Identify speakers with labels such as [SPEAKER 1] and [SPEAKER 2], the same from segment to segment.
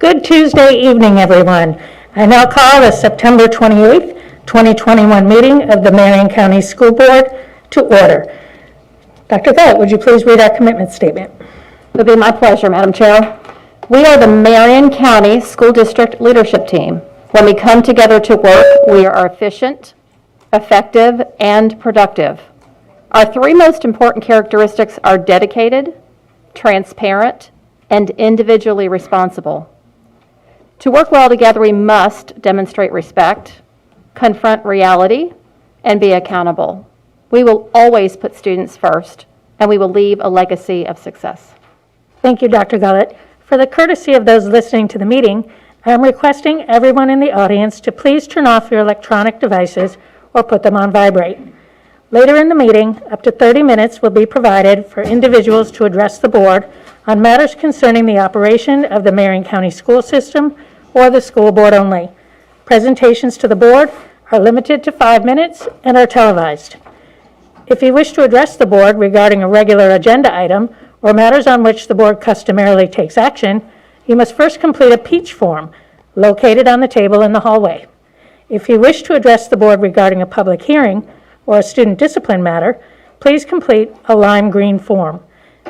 [SPEAKER 1] Good Tuesday evening, everyone. I now call the September 28th, 2021 meeting of the Marion County School Board to order. Dr. Gullett, would you please read our commitment statement?
[SPEAKER 2] It would be my pleasure, Madam Chair. We are the Marion County School District Leadership Team. When we come together to work, we are efficient, effective, and productive. Our three most important characteristics are dedicated, transparent, and individually responsible. To work well together, we must demonstrate respect, confront reality, and be accountable. We will always put students first, and we will leave a legacy of success.
[SPEAKER 1] Thank you, Dr. Gullett. For the courtesy of those listening to the meeting, I am requesting everyone in the audience to please turn off your electronic devices or put them on vibrate. Later in the meeting, up to 30 minutes will be provided for individuals to address the board on matters concerning the operation of the Marion County school system or the school board only. Presentations to the board are limited to 5 minutes and are televised. If you wish to address the board regarding a regular agenda item or matters on which the board customarily takes action, you must first complete a peach form located on the table in the hallway. If you wish to address the board regarding a public hearing or a student discipline matter, please complete a lime green form.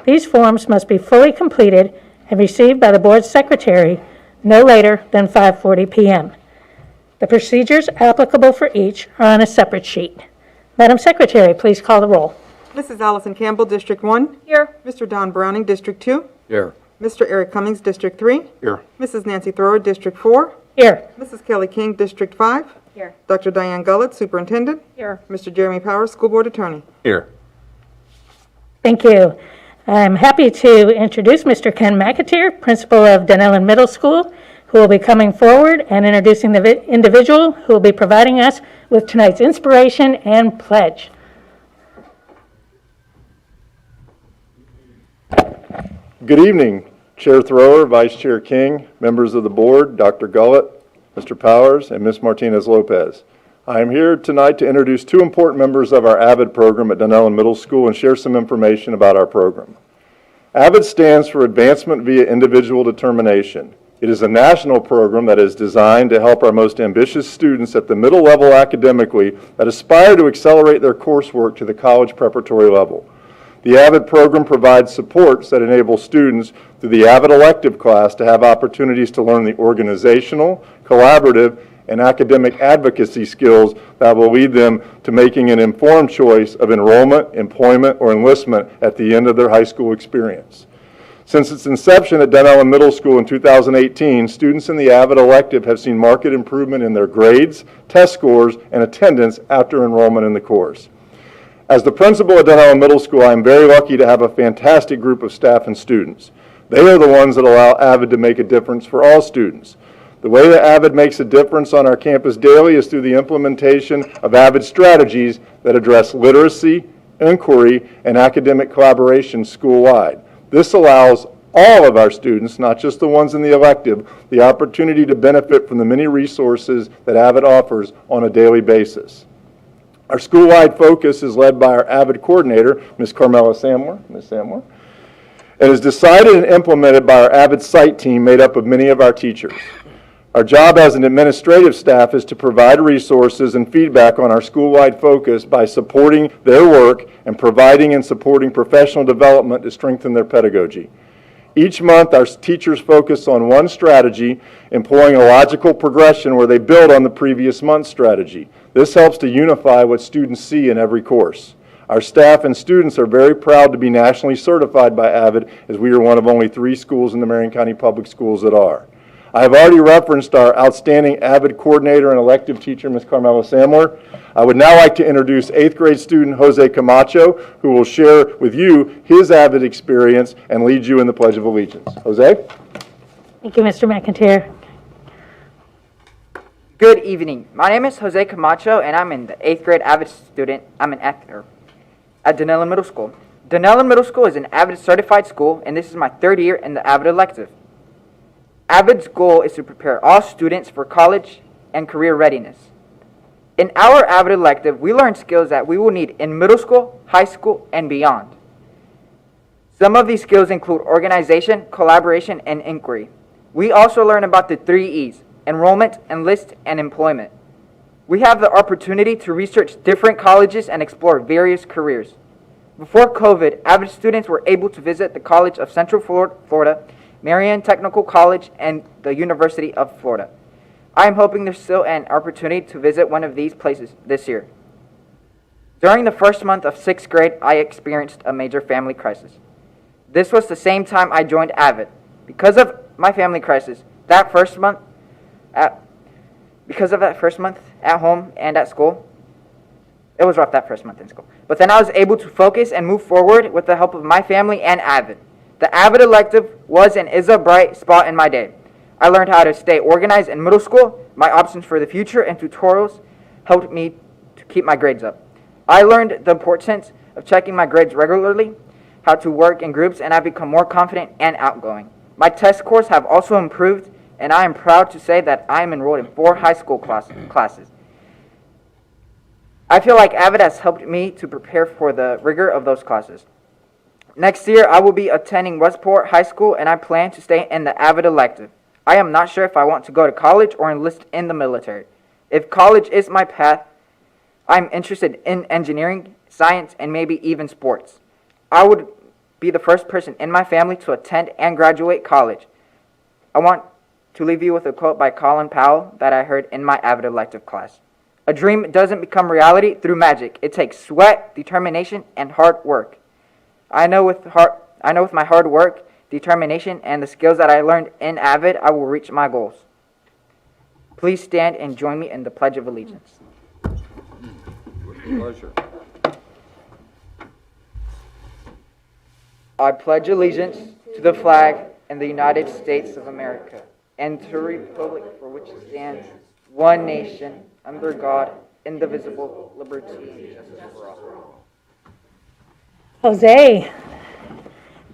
[SPEAKER 1] These forms must be fully completed and received by the board secretary no later than 5:40 p.m. The procedures applicable for each are on a separate sheet. Madam Secretary, please call the roll.
[SPEAKER 3] Mrs. Allison Campbell, District 1.
[SPEAKER 2] Here.
[SPEAKER 3] Mr. Don Browning, District 2.
[SPEAKER 4] Here.
[SPEAKER 3] Mr. Eric Cummings, District 3.
[SPEAKER 4] Here.
[SPEAKER 3] Mrs. Nancy Thrower, District 4.
[SPEAKER 1] Here.
[SPEAKER 3] Mrs. Kelly King, District 5.
[SPEAKER 2] Here.
[SPEAKER 3] Dr. Diane Gullett, Superintendent.
[SPEAKER 2] Here.
[SPEAKER 3] Mr. Jeremy Powers, School Board Attorney.
[SPEAKER 4] Here.
[SPEAKER 1] Thank you. I'm happy to introduce Mr. Ken McAteer, principal of Dunellen Middle School, who will be coming forward and introducing the individual who will be providing us with tonight's inspiration and pledge.
[SPEAKER 4] Good evening, Chair Thrower, Vice Chair King, members of the board, Dr. Gullett, Mr. Powers, and Ms. Martinez-Lopez. I am here tonight to introduce two important members of our Avid program at Dunellen Middle School and share some information about our program. Avid stands for Advancement via Individual Determination. It is a national program that is designed to help our most ambitious students at the middle level academically that aspire to accelerate their coursework to the college preparatory level. The Avid program provides supports that enable students through the Avid elective class to have opportunities to learn the organizational, collaborative, and academic advocacy skills that will lead them to making an informed choice of enrollment, employment, or enlistment at the end of their high school experience. Since its inception at Dunellen Middle School in 2018, students in the Avid elective have seen marked improvement in their grades, test scores, and attendance after enrollment in the course. As the principal at Dunellen Middle School, I am very lucky to have a fantastic group of staff and students. They are the ones that allow Avid to make a difference for all students. The way that Avid makes a difference on our campus daily is through the implementation of Avid strategies that address literacy, inquiry, and academic collaboration school-wide. This allows all of our students, not just the ones in the elective, the opportunity to benefit from the many resources that Avid offers on a daily basis. Our school-wide focus is led by our Avid coordinator, Ms. Carmela Samler, and is decided and implemented by our Avid site team made up of many of our teachers. Our job as an administrative staff is to provide resources and feedback on our school-wide focus by supporting their work and providing and supporting professional development to strengthen their pedagogy. Each month, our teachers focus on one strategy, employing a logical progression where they build on the previous month's strategy. This helps to unify what students see in every course. Our staff and students are very proud to be nationally certified by Avid, as we are one of only 3 schools in the Marion County Public Schools that are. I have already referenced our outstanding Avid coordinator and elective teacher, Ms. Carmela Samler. I would now like to introduce 8th grade student Jose Camacho, who will share with you his Avid experience and lead you in the Pledge of Allegiance. Jose?
[SPEAKER 1] Thank you, Mr. McAteer.
[SPEAKER 5] Good evening. My name is Jose Camacho, and I'm in the 8th grade Avid student. I'm an actor at Dunellen Middle School. Dunellen Middle School is an Avid certified school, and this is my 3rd year in the Avid elective. Avid's goal is to prepare all students for college and career readiness. In our Avid elective, we learn skills that we will need in middle school, high school, and beyond. Some of these skills include organization, collaboration, and inquiry. We also learn about the 3 E's: enrollment, enlist, and employment. We have the opportunity to research different colleges and explore various careers. Before COVID, Avid students were able to visit the College of Central Florida, Marion Technical College, and the University of Florida. I am hoping there's still an opportunity to visit one of these places this year. During the first month of 6th grade, I experienced a major family crisis. This was the same time I joined Avid. Because of my family crisis, that first month at home and at school, it was rough that first month in school. But then I was able to focus and move forward with the help of my family and Avid. The Avid elective was and is a bright spot in my day. I learned how to stay organized in middle school. My options for the future and tutorials helped me to keep my grades up. I learned the importance of checking my grades regularly, how to work in groups, and I've become more confident and outgoing. My test scores have also improved, and I am proud to say that I am enrolled in 4 high school classes. I feel like Avid has helped me to prepare for the rigor of those classes. Next year, I will be attending Westport High School, and I plan to stay in the Avid elective. I am not sure if I want to go to college or enlist in the military. If college is my path, I'm interested in engineering, science, and maybe even sports. I would be the first person in my family to attend and graduate college. I want to leave you with a quote by Colin Powell that I heard in my Avid elective class. A dream doesn't become reality through magic. It takes sweat, determination, and hard work. I know with my hard work, determination, and the skills that I learned in Avid, I will reach my goals. Please stand and join me in the Pledge of Allegiance.
[SPEAKER 6] Pleasure.
[SPEAKER 5] I pledge allegiance to the flag and the United States of America and to the republic for which it stands, one nation, under God, indivisible, liberty and justice for all.
[SPEAKER 1] Jose,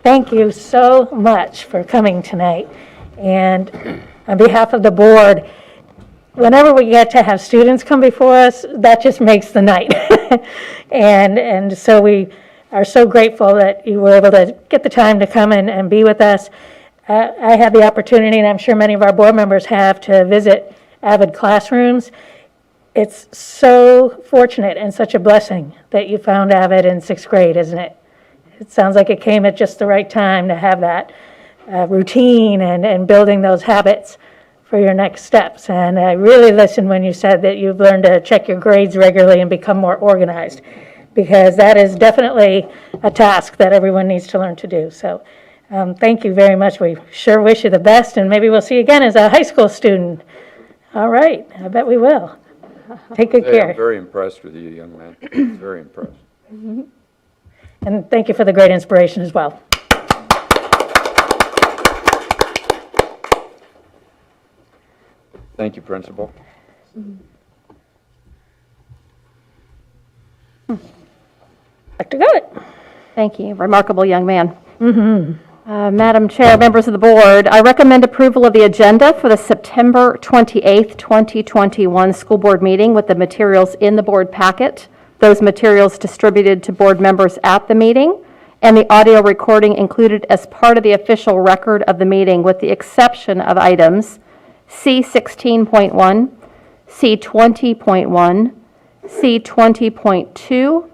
[SPEAKER 1] thank you so much for coming tonight. And on behalf of the board, whenever we get to have students come before us, that just makes the night. And so we are so grateful that you were able to get the time to come and be with us. I had the opportunity, and I'm sure many of our board members have, to visit Avid Classrooms. It's so fortunate and such a blessing that you found Avid in 6th grade, isn't it? It sounds like it came at just the right time to have that routine and building those habits for your next steps. And I really listened when you said that you've learned to check your grades regularly and become more organized, because that is definitely a task that everyone needs to learn to do. So thank you very much. We sure wish you the best, and maybe we'll see you again as a high school student. All right, I bet we will. Take good care.
[SPEAKER 6] I'm very impressed with you, young man. Very impressed.
[SPEAKER 1] And thank you for the great inspiration as well.
[SPEAKER 6] Thank you, Principal.
[SPEAKER 1] Dr. Gullett.
[SPEAKER 2] Thank you. Remarkable young man. Madam Chair, members of the board, I recommend approval of the agenda for the September 28th, 2021 school board meeting with the materials in the board packet, those materials distributed to board members at the meeting, and the audio recording included as part of the official record of the meeting, with the exception of items C16.1, C20.1, C20.2,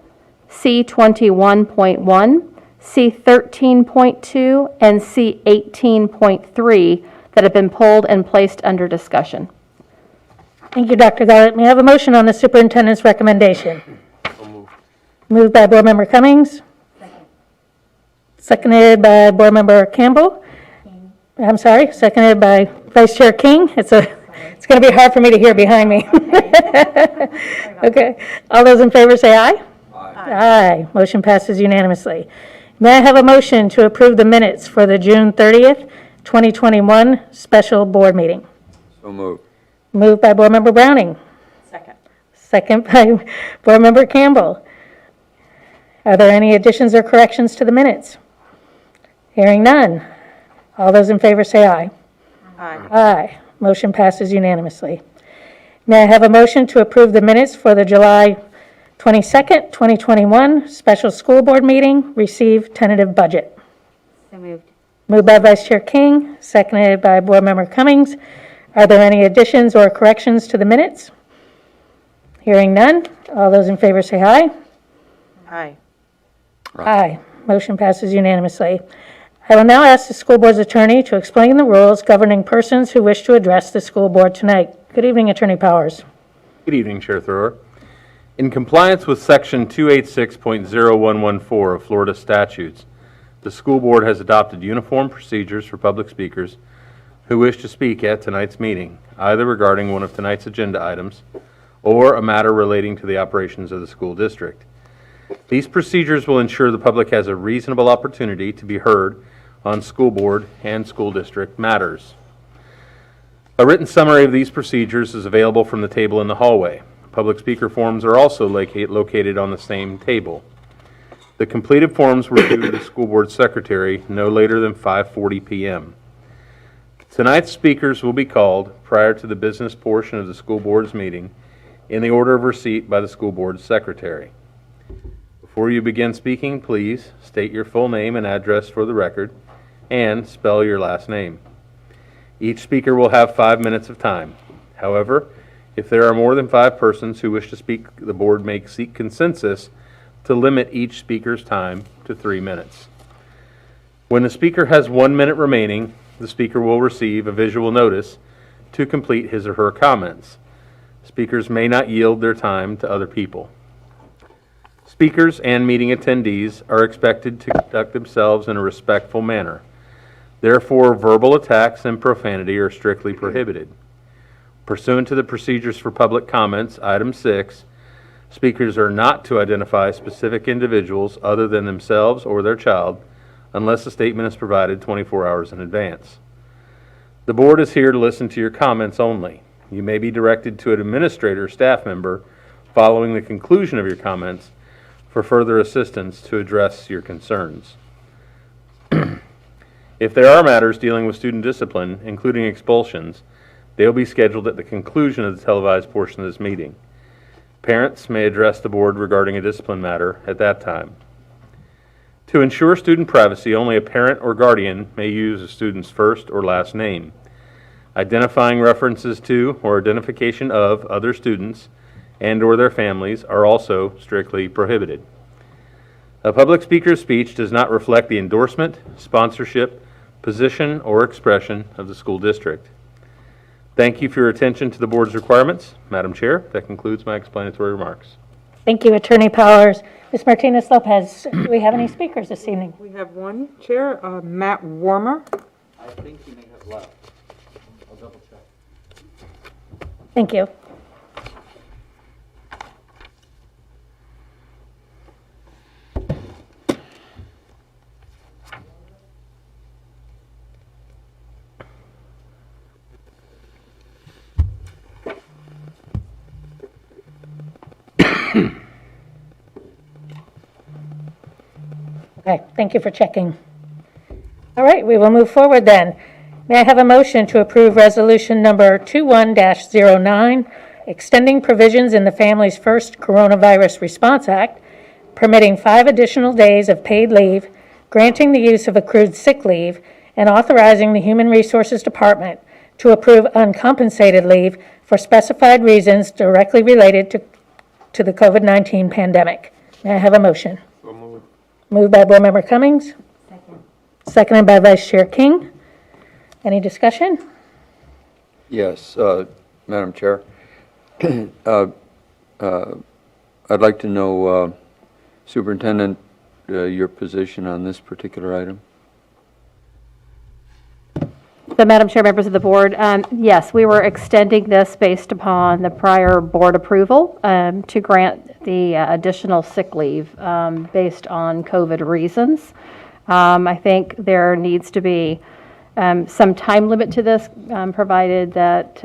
[SPEAKER 2] C21.1, C13.2, and C18.3 that have been pulled and placed under discussion.
[SPEAKER 1] Thank you, Dr. Gullett. May I have a motion on the superintendent's recommendation? Moved by Board Member Cummings. Seconded by Board Member Campbell. I'm sorry, seconded by Vice Chair King. It's going to be hard for me to hear behind me. Okay. All those in favor say aye. Aye. Motion passes unanimously. May I have a motion to approve the minutes for the June 30th, 2021 special board meeting?
[SPEAKER 6] So moved.
[SPEAKER 1] Moved by Board Member Browning. Second by Board Member Campbell. Are there any additions or corrections to the minutes? Hearing none. All those in favor say aye.
[SPEAKER 3] Aye.
[SPEAKER 1] Aye. Motion passes unanimously. May I have a motion to approve the minutes for the July 22nd, 2021 special school board meeting, receive tentative budget?
[SPEAKER 7] So moved.
[SPEAKER 1] Moved by Vice Chair King, seconded by Board Member Cummings. Are there any additions or corrections to the minutes? Hearing none. All those in favor say aye.
[SPEAKER 3] Aye.
[SPEAKER 1] Aye. Motion passes unanimously. I will now ask the school board's attorney to explain the rules governing persons who wish to address the school board tonight. Good evening, Attorney Powers.
[SPEAKER 7] Good evening, Chair Thrower. In compliance with Section 286.0114 of Florida statutes, the school board has adopted uniform procedures for public speakers who wish to speak at tonight's meeting, either regarding one of tonight's agenda items or a matter relating to the operations of the school district. These procedures will ensure the public has a reasonable opportunity to be heard on school board and school district matters. A written summary of these procedures is available from the table in the hallway. Public speaker forms are also located on the same table. The completed forms were due to the school board secretary no later than 5:40 p.m. Tonight's speakers will be called prior to the business portion of the school board's meeting in the order of receipt by the school board's secretary. Before you begin speaking, please state your full name and address for the record and spell your last name. Each speaker will have 5 minutes of time. However, if there are more than 5 persons who wish to speak, the board may seek consensus to limit each speaker's time to 3 minutes. When the speaker has 1 minute remaining, the speaker will receive a visual notice to complete his or her comments. Speakers may not yield their time to other people. Speakers and meeting attendees are expected to conduct themselves in a respectful manner. Therefore, verbal attacks and profanity are strictly prohibited. Pursuant to the procedures for public comments, item 6, speakers are not to identify specific individuals other than themselves or their child unless a statement is provided 24 hours in advance. The board is here to listen to your comments only. You may be directed to an administrator or staff member following the conclusion of your comments for further assistance to address your concerns. If there are matters dealing with student discipline, including expulsions, they will be scheduled at the conclusion of the televised portion of this meeting. Parents may address the board regarding a discipline matter at that time. To ensure student privacy, only a parent or guardian may use a student's first or last name. Identifying references to or identification of other students and or their families are also strictly prohibited. A public speaker's speech does not reflect the endorsement, sponsorship, position, or expression of the school district. Thank you for your attention to the board's requirements. Madam Chair, that concludes my explanatory remarks.
[SPEAKER 1] Thank you, Attorney Powers. Ms. Martinez-Lopez, do we have any speakers this evening?
[SPEAKER 3] We have one, Chair, Matt Warmer.
[SPEAKER 7] I think he may have left. I'll double check.
[SPEAKER 1] Thank you. Okay, thank you for checking. All right, we will move forward then. May I have a motion to approve resolution number 21-09, extending provisions in the Families First Coronavirus Response Act, permitting 5 additional days of paid leave, granting the use of accrued sick leave, and authorizing the Human Resources Department to approve uncompensated leave for specified reasons directly related to the COVID-19 pandemic. May I have a motion?
[SPEAKER 6] So moved.
[SPEAKER 1] Moved by Board Member Cummings. Seconded by Vice Chair King. Any discussion?
[SPEAKER 6] Yes, Madam Chair. I'd like to know, Superintendent, your position on this particular item.
[SPEAKER 2] So, Madam Chair, members of the board, yes, we were extending this based upon the prior board approval to grant the additional sick leave based on COVID reasons. I think there needs to be some time limit to this, provided that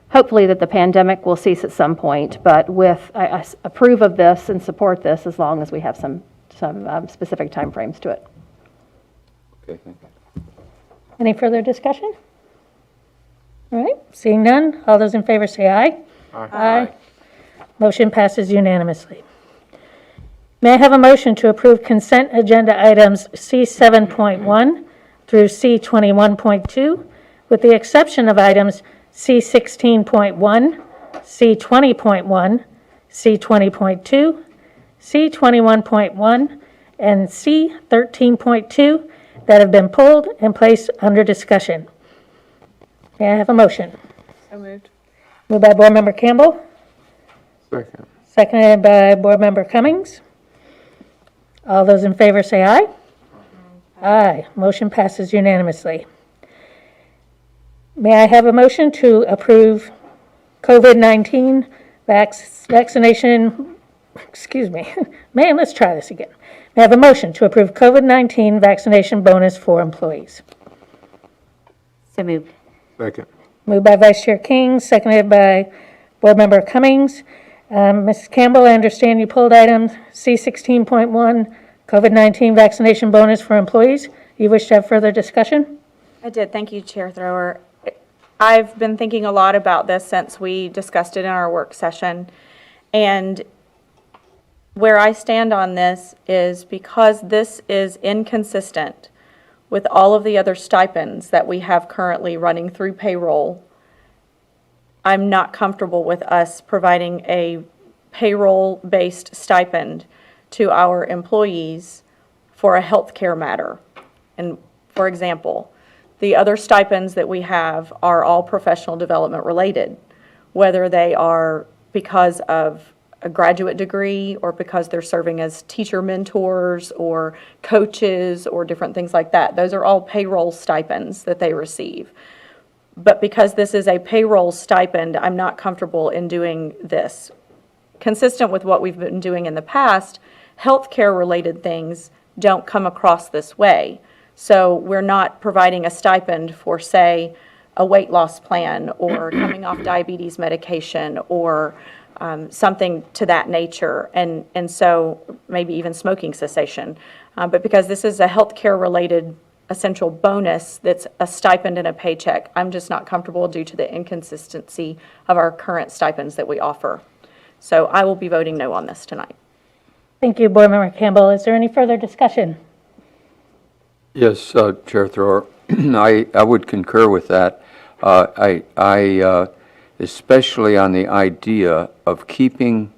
[SPEAKER 2] hopefully that the pandemic will cease at some point, but with, I approve of this and support this as long as we have some specific timeframes to it.
[SPEAKER 6] Okay, thank you.
[SPEAKER 1] Any further discussion? All right, seeing none, all those in favor say aye. Aye. Motion passes unanimously. May I have a motion to approve consent agenda items C7.1, through C21.2, with the exception of items C16.1, C20.1, C20.2, C21.1, and C13.2 that have been pulled and placed under discussion. May I have a motion?
[SPEAKER 3] So moved.
[SPEAKER 1] Moved by Board Member Campbell,
[SPEAKER 6] Second.
[SPEAKER 1] seconded by Board Member Cummings. All those in favor say aye. Aye. Motion passes unanimously. May I have a motion to approve COVID-19 vaccination, Man, let's try this again. May I have a motion to approve COVID-19 vaccination bonus for employees?
[SPEAKER 2] So moved.
[SPEAKER 6] Second.
[SPEAKER 1] Moved by Vice Chair King, seconded by Board Member Cummings. Ms. Campbell, I understand you pulled item C16.1, COVID-19 vaccination bonus for employees. You wish to have further discussion?
[SPEAKER 8] I did. Thank you, Chair Thrower. I've been thinking a lot about this since we discussed it in our work session. And where I stand on this is because this is inconsistent with all of the other stipends that we have currently running through payroll, I'm not comfortable with us providing a payroll-based stipend to our employees for a health care matter. And for example, the other stipends that we have are all professional development related, whether they are because of a graduate degree or because they're serving as teacher mentors or coaches or different things like that. Those are all payroll stipends that they receive. But because this is a payroll stipend, I'm not comfortable in doing this. Consistent with what we've been doing in the past, healthcare related things don't come across this way. So we're not providing a stipend for, say, a weight loss plan or coming off diabetes medication or something to that nature, and so maybe even smoking cessation. But because this is a healthcare related essential bonus that's a stipend and a paycheck, I'm just not comfortable due to the inconsistency of our current stipends that we offer. So I will be voting no on this tonight.
[SPEAKER 1] Thank you, Board Member Campbell. Is there any further discussion?
[SPEAKER 6] Yes, Chair Thrower, I would concur with that. I especially on the idea of keeping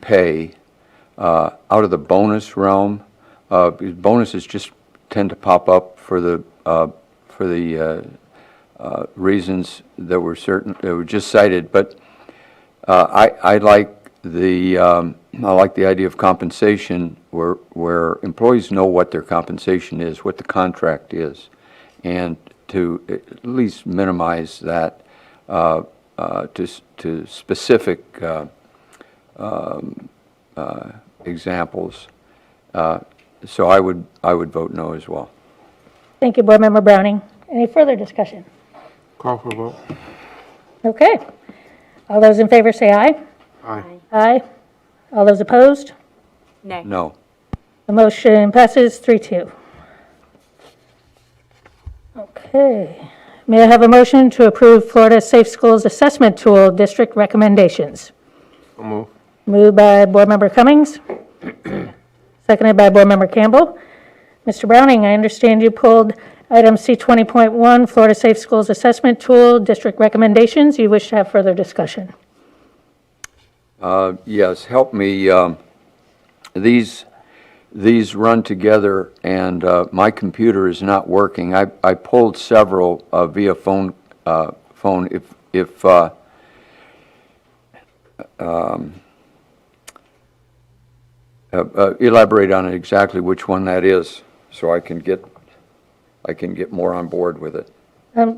[SPEAKER 6] pay out of the bonus realm. Because bonuses just tend to pop up for the reasons that were just cited. But I like the idea of compensation where employees know what their compensation is, what the contract is, and to at least minimize that to specific examples. So I would vote no as well.
[SPEAKER 1] Thank you, Board Member Browning. Any further discussion?
[SPEAKER 6] Call for vote.
[SPEAKER 1] Okay. All those in favor say aye.
[SPEAKER 6] Aye.
[SPEAKER 1] Aye. All those opposed?
[SPEAKER 8] Nay.
[SPEAKER 6] No.
[SPEAKER 1] The motion passes 3-2. Okay. May I have a motion to approve Florida Safe Schools Assessment Tool District recommendations?
[SPEAKER 6] So move.
[SPEAKER 1] Moved by Board Member Cummings, seconded by Board Member Campbell. Mr. Browning, I understand you pulled item C20.1, Florida Safe Schools Assessment Tool District recommendations. You wish to have further discussion?
[SPEAKER 6] Yes, help me. These run together, and my computer is not working. I pulled several via phone. Elaborate on it exactly which one that is, so I can get more on board with it.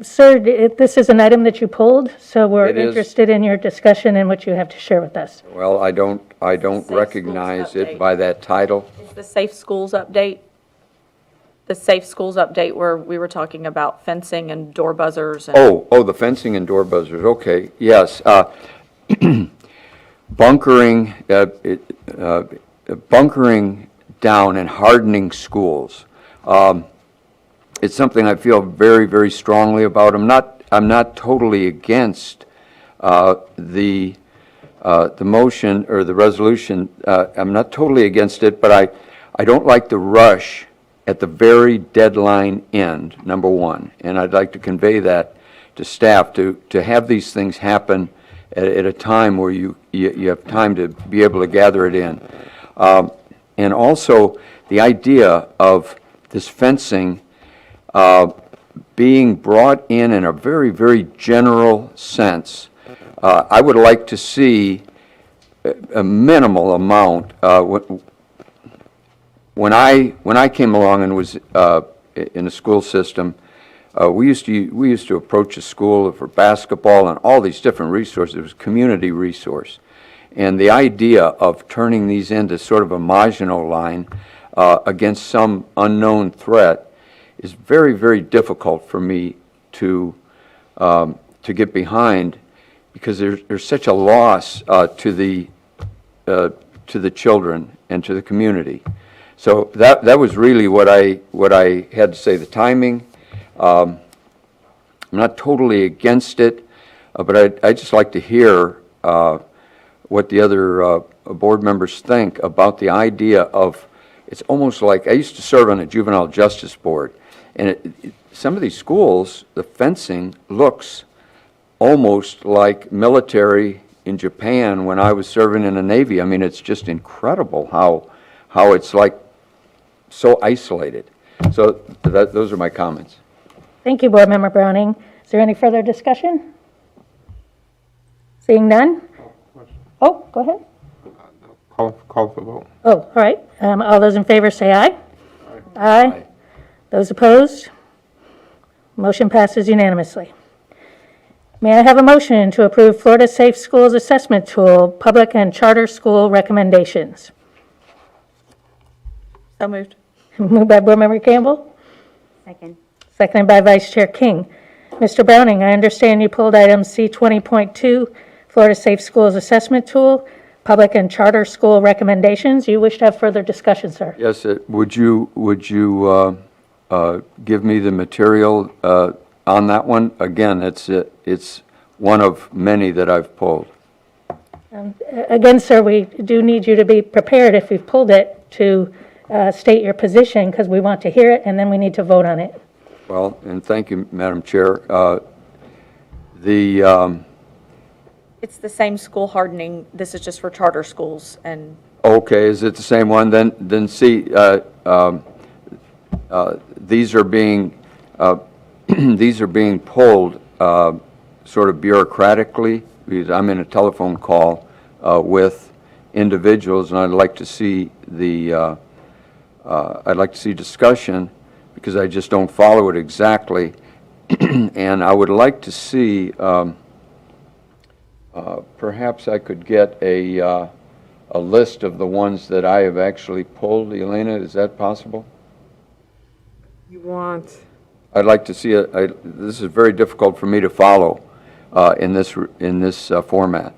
[SPEAKER 1] Sir, this is an item that you pulled, so we're
[SPEAKER 6] It is.
[SPEAKER 1] interested in your discussion and what you have to share with us.
[SPEAKER 6] Well, I don't
[SPEAKER 8] Schools
[SPEAKER 6] recognize it
[SPEAKER 8] update.
[SPEAKER 6] by that title.
[SPEAKER 8] It's the Safe Schools update. The Safe Schools update where we were talking about fencing and door buzzers. And
[SPEAKER 6] Oh, the fencing and door buzzers, okay, yes. Bunkering, bunkering down and hardening schools. It's something I feel very, very strongly about. I'm not totally against the motion or the resolution. I'm not totally against it, but I don't like the rush at the very deadline end, number one. And I'd like to convey that to staff, to have these things happen at a time where you have time to be able to gather it in. And also, the idea of this fencing being brought in a very, very general sense. I would like to see a minimal amount. When I came along and was in the school system, we used to approach a school for basketball and all these different resources. It was community resource, and the idea of turning these into sort of a marginal line against some unknown threat is very, very difficult for me to get behind, because there's such a loss to the children and to the community. So that was really what I had to say. The timing, I'm not totally against it, but I'd just like to hear what the other board members think about the idea of, it's almost like, I used to serve on a juvenile justice board, and some of these schools, the fencing looks almost like military in Japan when I was serving in the Navy. I mean, it's just incredible how it's like so isolated. So those are my comments.
[SPEAKER 1] Thank you, Board Member Browning. Is there any further discussion? Seeing none? Oh, go ahead.
[SPEAKER 9] Call for vote.
[SPEAKER 1] Oh, all right. All those in favor say aye. Aye. Those opposed? Motion passes unanimously. May I have a motion to approve Florida Safe Schools Assessment Tool, public and charter school recommendations?
[SPEAKER 8] So moved.
[SPEAKER 1] Moved by Board Member Campbell,
[SPEAKER 10] Second.
[SPEAKER 1] seconded by Vice Chair King. Mr. Browning, I understand you pulled item C20.2, Florida Safe Schools Assessment Tool, public and charter school recommendations. You wish to have further discussion, sir?
[SPEAKER 6] Yes, would you give me the material on that one? Again, it's one of many that I've pulled.
[SPEAKER 1] Again, sir, we do need you to be prepared, if we've pulled it, to state your position, because we want to hear it, and then we need to vote on it.
[SPEAKER 6] Well, and thank you, Madam Chair.
[SPEAKER 8] It's the same school hardening. This is just for charter schools, and
[SPEAKER 6] Okay, is it the same one? Then see, these are being these are being pulled sort of bureaucratically, because I'm in a telephone call with individuals, and I'd like to see discussion, because I just don't follow it exactly, and I would like to see. Perhaps I could get a list of the ones that I have actually pulled. Elena, is that possible?
[SPEAKER 3] You want,
[SPEAKER 6] I'd like to see this is very difficult for me to follow in this format.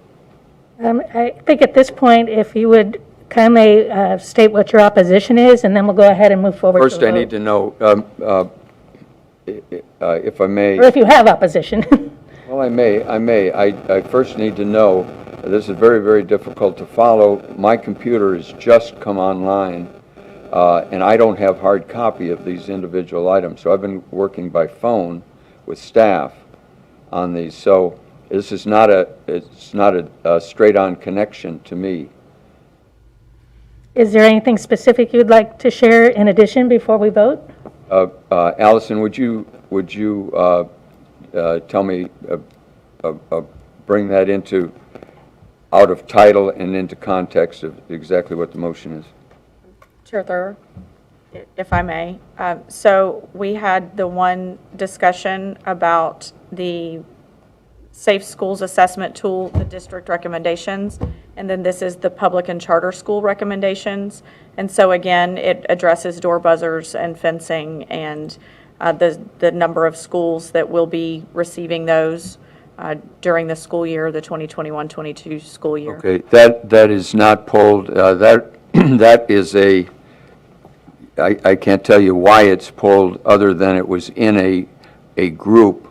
[SPEAKER 1] I think at this point, if you would kindly state what your opposition is, and then we'll go ahead and move forward.
[SPEAKER 6] First, I need to know, if I may.
[SPEAKER 1] Or if you have opposition.
[SPEAKER 6] Well, I may. I first need to know, this is very, very difficult to follow. My computer has just come online, and I don't have hard copy of these individual items. So I've been working by phone with staff on these. So this is not a straight-on connection to me.
[SPEAKER 1] Is there anything specific you'd like to share in addition before we vote?
[SPEAKER 6] Allison, would you tell me, bring that out of title and into context of exactly what the motion is?
[SPEAKER 8] Chair Thrower, if I may. So we had the one discussion about the Safe Schools Assessment Tool, the district recommendations, and then this is the public and charter school recommendations. And so again, it addresses door buzzers and fencing and the number of schools that will be receiving those during the school year, the 2021-22 school year.
[SPEAKER 6] Okay, that is not pulled. That is I can't tell you why it's pulled, other than it was in a group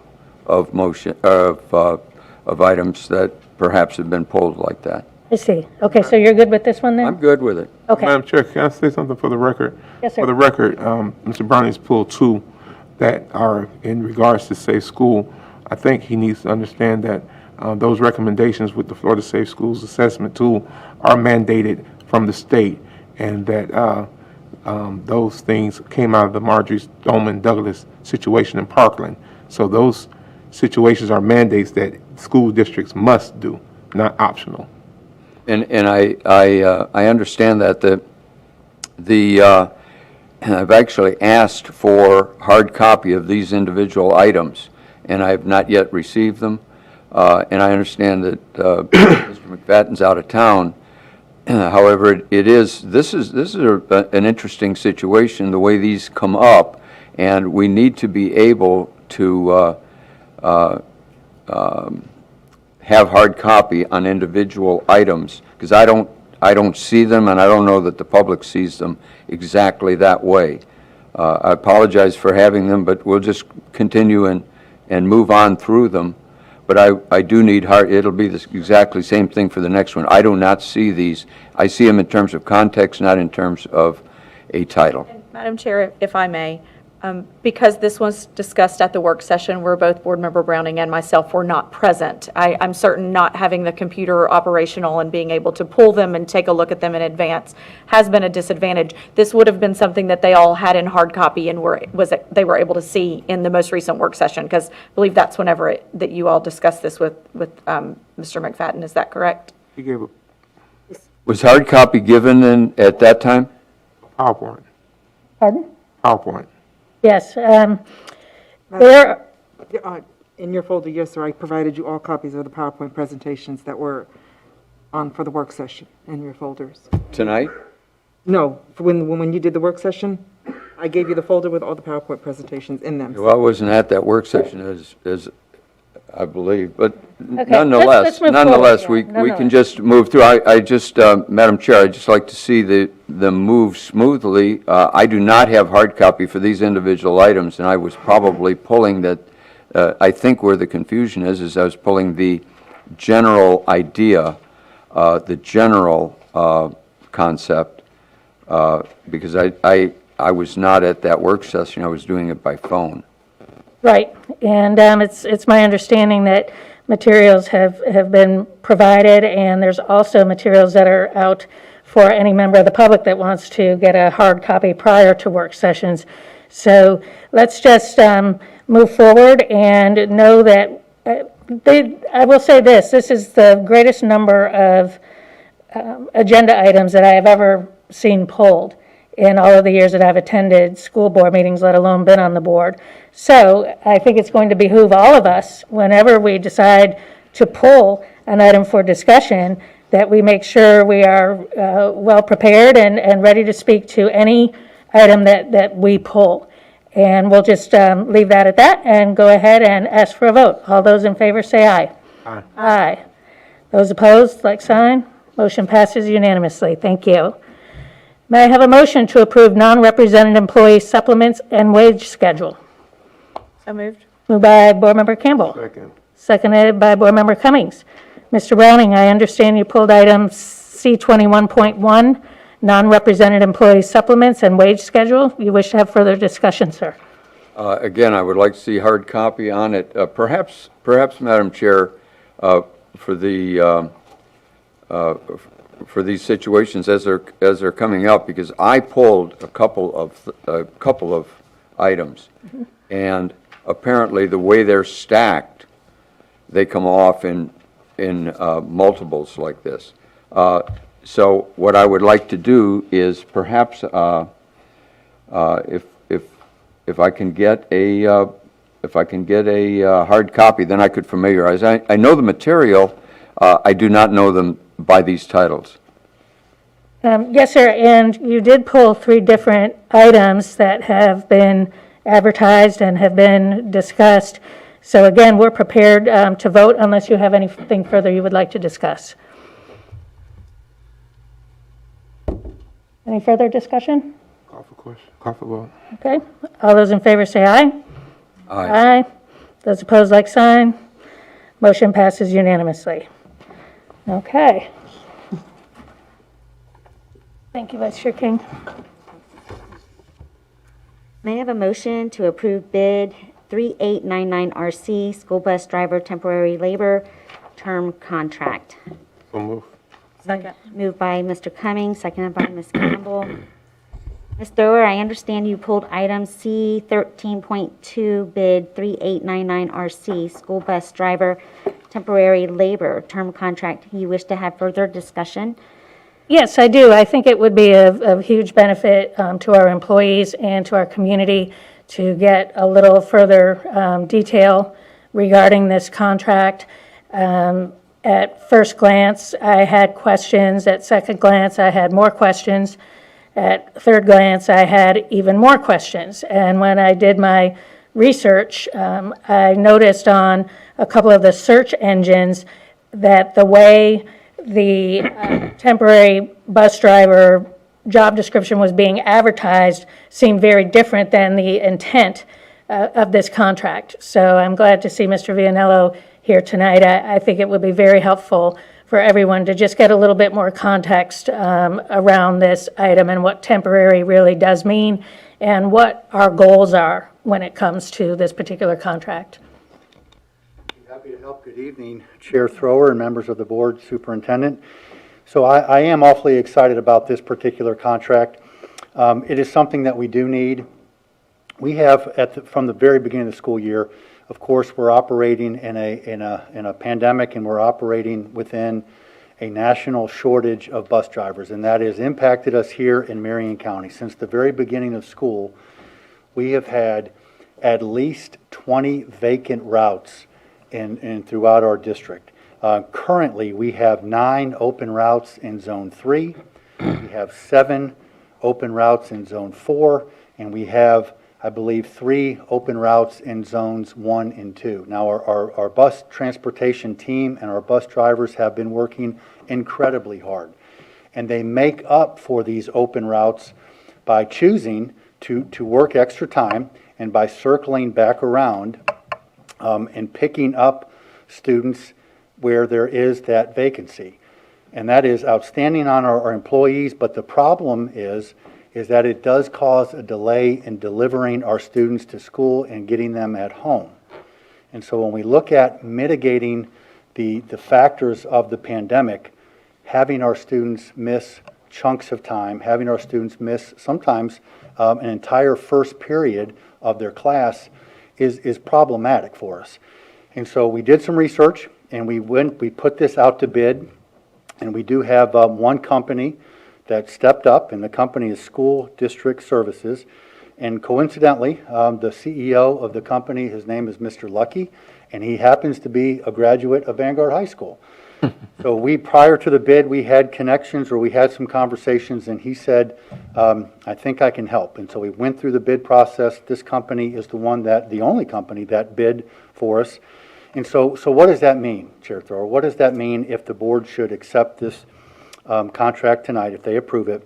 [SPEAKER 6] of motion of items that perhaps have been pulled like that.
[SPEAKER 1] I see. Okay, so you're good with this one then?
[SPEAKER 6] I'm good with it.
[SPEAKER 1] Okay.
[SPEAKER 9] Madam Chair, can I say something for the record?
[SPEAKER 1] Yes, sir.
[SPEAKER 9] For the record, Mr. Browning's pulled two that are in regards to Safe School. I think he needs to understand that those recommendations with the Florida Safe Schools Assessment Tool are mandated from the state, and that those things came out of the Marjorie Stoneman Douglas situation in Parkland. So those situations are mandates that school districts must do, not optional.
[SPEAKER 6] And I understand that I've actually asked for hard copy of these individual items, and I have not yet received them. And I understand that Mr. McFadden's out of town. However, this is an interesting situation, the way these come up, and we need to be able to have hard copy on individual items, because I don't see them, and I don't know that the public sees them exactly that way. I apologize for having them, but we'll just continue and move on through them. But I do need it'll be the exactly same thing for the next one. I do not see these. I see them in terms of context, not in terms of a title.
[SPEAKER 8] Madam Chair, if I may, because this was discussed at the work session where both Board Member Browning and myself were not present, I'm certain not having the computer operational and being able to pull them and take a look at them in advance has been a disadvantage. This would have been something that they all had in hard copy and they were able to see in the most recent work session, because I believe that's whenever that you all discussed this with Mr. McFadden. Is that correct?
[SPEAKER 9] He gave a
[SPEAKER 6] Was hard copy given at that time?
[SPEAKER 9] PowerPoint.
[SPEAKER 1] Pardon?
[SPEAKER 9] PowerPoint.
[SPEAKER 1] Yes. There,
[SPEAKER 3] In your folder, yes, sir, I provided you all copies of the PowerPoint presentations that were on for the work session in your folders.
[SPEAKER 6] Tonight?
[SPEAKER 3] No, for when you did the work session, I gave you the folder with all the PowerPoint presentations in them.
[SPEAKER 6] Well, I wasn't at that work session as I believe, but
[SPEAKER 1] let's
[SPEAKER 6] nonetheless,
[SPEAKER 1] move
[SPEAKER 6] nonetheless,
[SPEAKER 1] forward, yeah,
[SPEAKER 6] we can just move through. I just, Madam Chair, I'd just like to see the move smoothly. I do not have hard copy for these individual items, and I was probably pulling that, I think where the confusion is I was pulling the general idea, the general concept, because I was not at that work session. I was doing it by phone.
[SPEAKER 1] right, and it's my understanding that materials have been provided, and there's also materials that are out for any member of the public that wants to get a hard copy prior to work sessions. So let's just move forward and know that, I will say this is the greatest number of agenda items that I have ever seen pulled in all of the years that I've attended school board meetings, let alone been on the board. So I think it's going to behoove all of us, whenever we decide to pull an item for discussion, that we make sure we are well prepared and ready to speak to any item that we pull. And we'll just leave that at that and go ahead and ask for a vote. All those in favor say aye.
[SPEAKER 9] Aye.
[SPEAKER 1] Aye. Those opposed, like sign. Motion passes unanimously. Thank you. May I have a motion to approve non-represented employee supplements and wage schedule?
[SPEAKER 8] So moved.
[SPEAKER 1] Moved by Board Member Campbell.
[SPEAKER 9] Second.
[SPEAKER 1] Seconded by Board Member Cummings. Mr. Browning, I understand you pulled item C21.1, non-represented employee supplements and wage schedule. You wish to have further discussion, sir?
[SPEAKER 6] Again, I would like to see hard copy on it. Perhaps, Madam Chair, for these situations as they're coming up, because I pulled a couple of items, and apparently the way they're stacked, they come off in multiples like this. So what I would like to do is perhaps if I can get a hard copy, then I could familiarize. I know the material. I do not know them by these titles.
[SPEAKER 1] Yes, sir, and you did pull 3 different items that have been advertised and have been discussed. So again, we're prepared to vote unless you have anything further you would like to discuss. Any further discussion?
[SPEAKER 9] Call for question. Call for vote.
[SPEAKER 1] Okay, all those in favor say aye.
[SPEAKER 6] Aye.
[SPEAKER 1] Aye. Those opposed, like sign. Motion passes unanimously. Okay. Thank you, Vice Chair King.
[SPEAKER 10] May I have a motion to approve bid 3899RC, school bus driver temporary labor term contract?
[SPEAKER 9] So move.
[SPEAKER 8] Second.
[SPEAKER 10] Moved by Mr. Cummings, seconded by Ms. Campbell. Ms. Thrower, I understand you pulled item C 13.2, bid 3899RC, school bus driver temporary labor term contract. You wish to have further discussion?
[SPEAKER 1] Yes, I do. I think it would be of huge benefit to our employees and to our community to get a little further detail regarding this contract. At first glance, I had questions. At second glance, I had more questions. At third glance, I had even more questions. And when I did my research, I noticed on a couple of the search engines that the way the temporary bus driver job description was being advertised seemed very different than the intent of this contract. So I'm glad to see Mr. Vianello here tonight. I think it would be very helpful for everyone to just get a little bit more context around this item and what temporary really does mean and what our goals are when it comes to this particular contract.
[SPEAKER 11] Happy to help. Good evening, Chair Thrower and members of the board, Superintendent. So I am awfully excited about this particular contract. It is something that we do need. We have, from the very beginning of the school year, of course, we're operating in a pandemic, and we're operating within a national shortage of bus drivers, and that has impacted us here in Marion County. Since the very beginning of school, we have had at least 20 vacant routes in throughout our district. Currently, we have 9 open routes in Zone 3. We have 7 open routes in Zone 4, and we have, I believe, 3 open routes in Zones 1 and 2. Now, our bus transportation team and our bus drivers have been working incredibly hard, and they make up for these open routes by choosing to work extra time and by circling back around and picking up students where there is that vacancy. And that is outstanding on our employees, but the problem is that it does cause a delay in delivering our students to school and getting them at home. And so when we look at mitigating the factors of the pandemic, having our students miss chunks of time, having our students miss sometimes an entire first period of their class is problematic for us. And so we did some research, and we put this out to bid, and we do have one company that stepped up, and the company is School District Services. And coincidentally, the CEO of the company, his name is Mr. Lucky, and he happens to be a graduate of Vanguard High School. So prior to the bid, we had connections, or we had some conversations, and he said, I think I can help. And so we went through the bid process. This company is the only company that bid for us. And so what does that mean, Chair Thrower? What does that mean if the board should accept this contract tonight, if they approve it?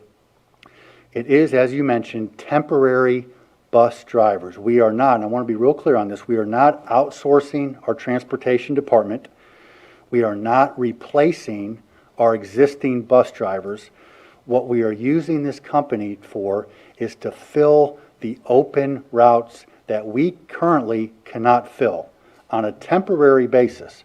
[SPEAKER 11] It is, as you mentioned, temporary bus drivers. We are not, and I want to be real clear on this, we are not outsourcing our transportation department. We are not replacing our existing bus drivers. What we are using this company for is to fill the open routes that we currently cannot fill on a temporary basis.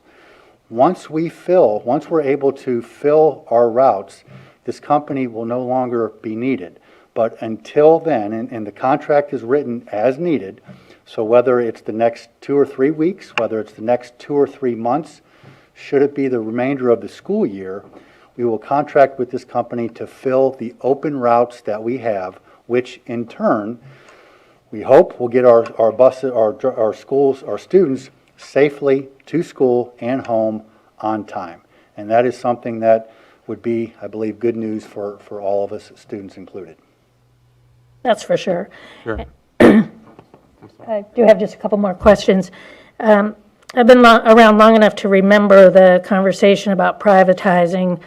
[SPEAKER 11] Once we're able to fill our routes, this company will no longer be needed. But until then, and the contract is written as needed, so whether it's the next 2 or 3 weeks, whether it's the next 2 or 3 months, should it be the remainder of the school year, we will contract with this company to fill the open routes that we have, which in turn, we hope will get our buses, our schools, our students safely to school and home on time. And that is something that would be, I believe, good news for all of us, students included.
[SPEAKER 1] That's for sure.
[SPEAKER 9] Sure.
[SPEAKER 1] I do have just a couple more questions. I've been around long enough to remember the conversation about privatizing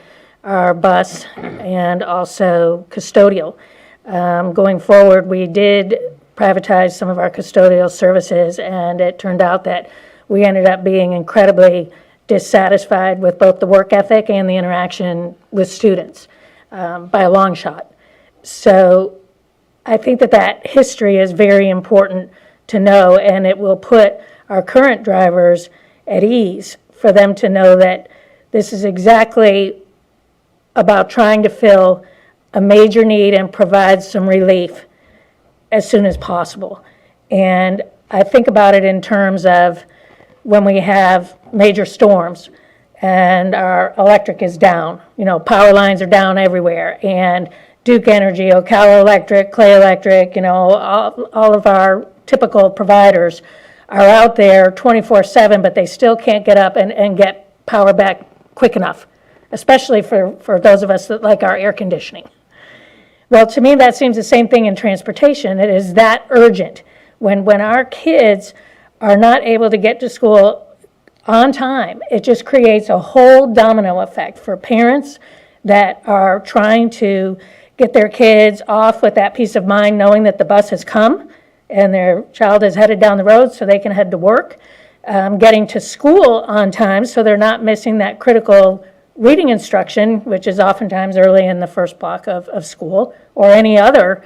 [SPEAKER 1] our bus and also custodial. Going forward, we did privatize some of our custodial services, and it turned out that we ended up being incredibly dissatisfied with both the work ethic and the interaction with students by a long shot. So I think that that history is very important to know, and it will put our current drivers at ease for them to know that this is exactly about trying to fill a major need and provide some relief as soon as possible. And I think about it in terms of when we have major storms and our electric is down, power lines are down everywhere, and Duke Energy, Ocala Electric, Clay Electric, all of our typical providers are out there 24/7, but they still can't get up and get power back quick enough, especially for those of us that like our air conditioning. Well, to me, that seems the same thing in transportation. It is that urgent. When our kids are not able to get to school on time, it just creates a whole domino effect for parents that are trying to get their kids off with that peace of mind, knowing that the bus has come and their child is headed down the road so they can head to work, getting to school on time so they're not missing that critical reading instruction, which is oftentimes early in the first block of school, or any other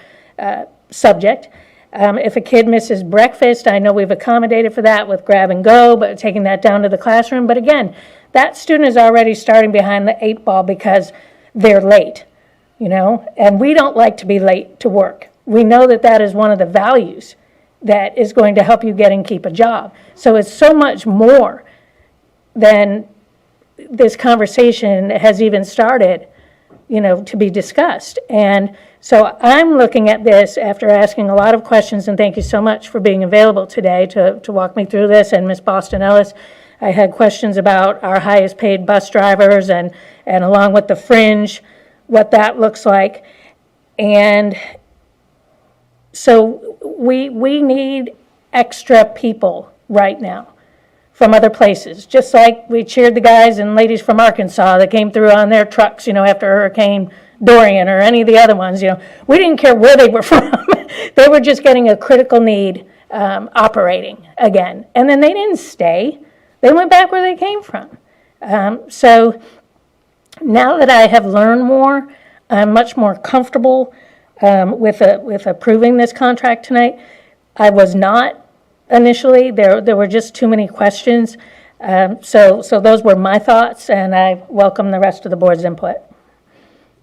[SPEAKER 1] subject. If a kid misses breakfast, I know we've accommodated for that with grab and go, but taking that down to the classroom. But again, that student is already starting behind the 8 ball because they're late, and we don't like to be late to work. We know that that is one of the values that is going to help you get and keep a job. So it's so much more than this conversation has even started, to be discussed. And so I'm looking at this after asking a lot of questions, and thank you so much for being available today to walk me through this. And Ms. Boston Ellis, I had questions about our highest paid bus drivers and along with the fringe, what that looks like. And so we need extra people right now from other places, just like we cheered the guys and ladies from Arkansas that came through on their trucks, after Hurricane Dorian or any of the other ones. We didn't care where they were from. They were just getting a critical need operating again. And then they didn't stay. They went back where they came from. So now that I have learned more, I'm much more comfortable with approving this contract tonight. I was not initially. There were just too many questions. So those were my thoughts, and I welcome the rest of the board's input.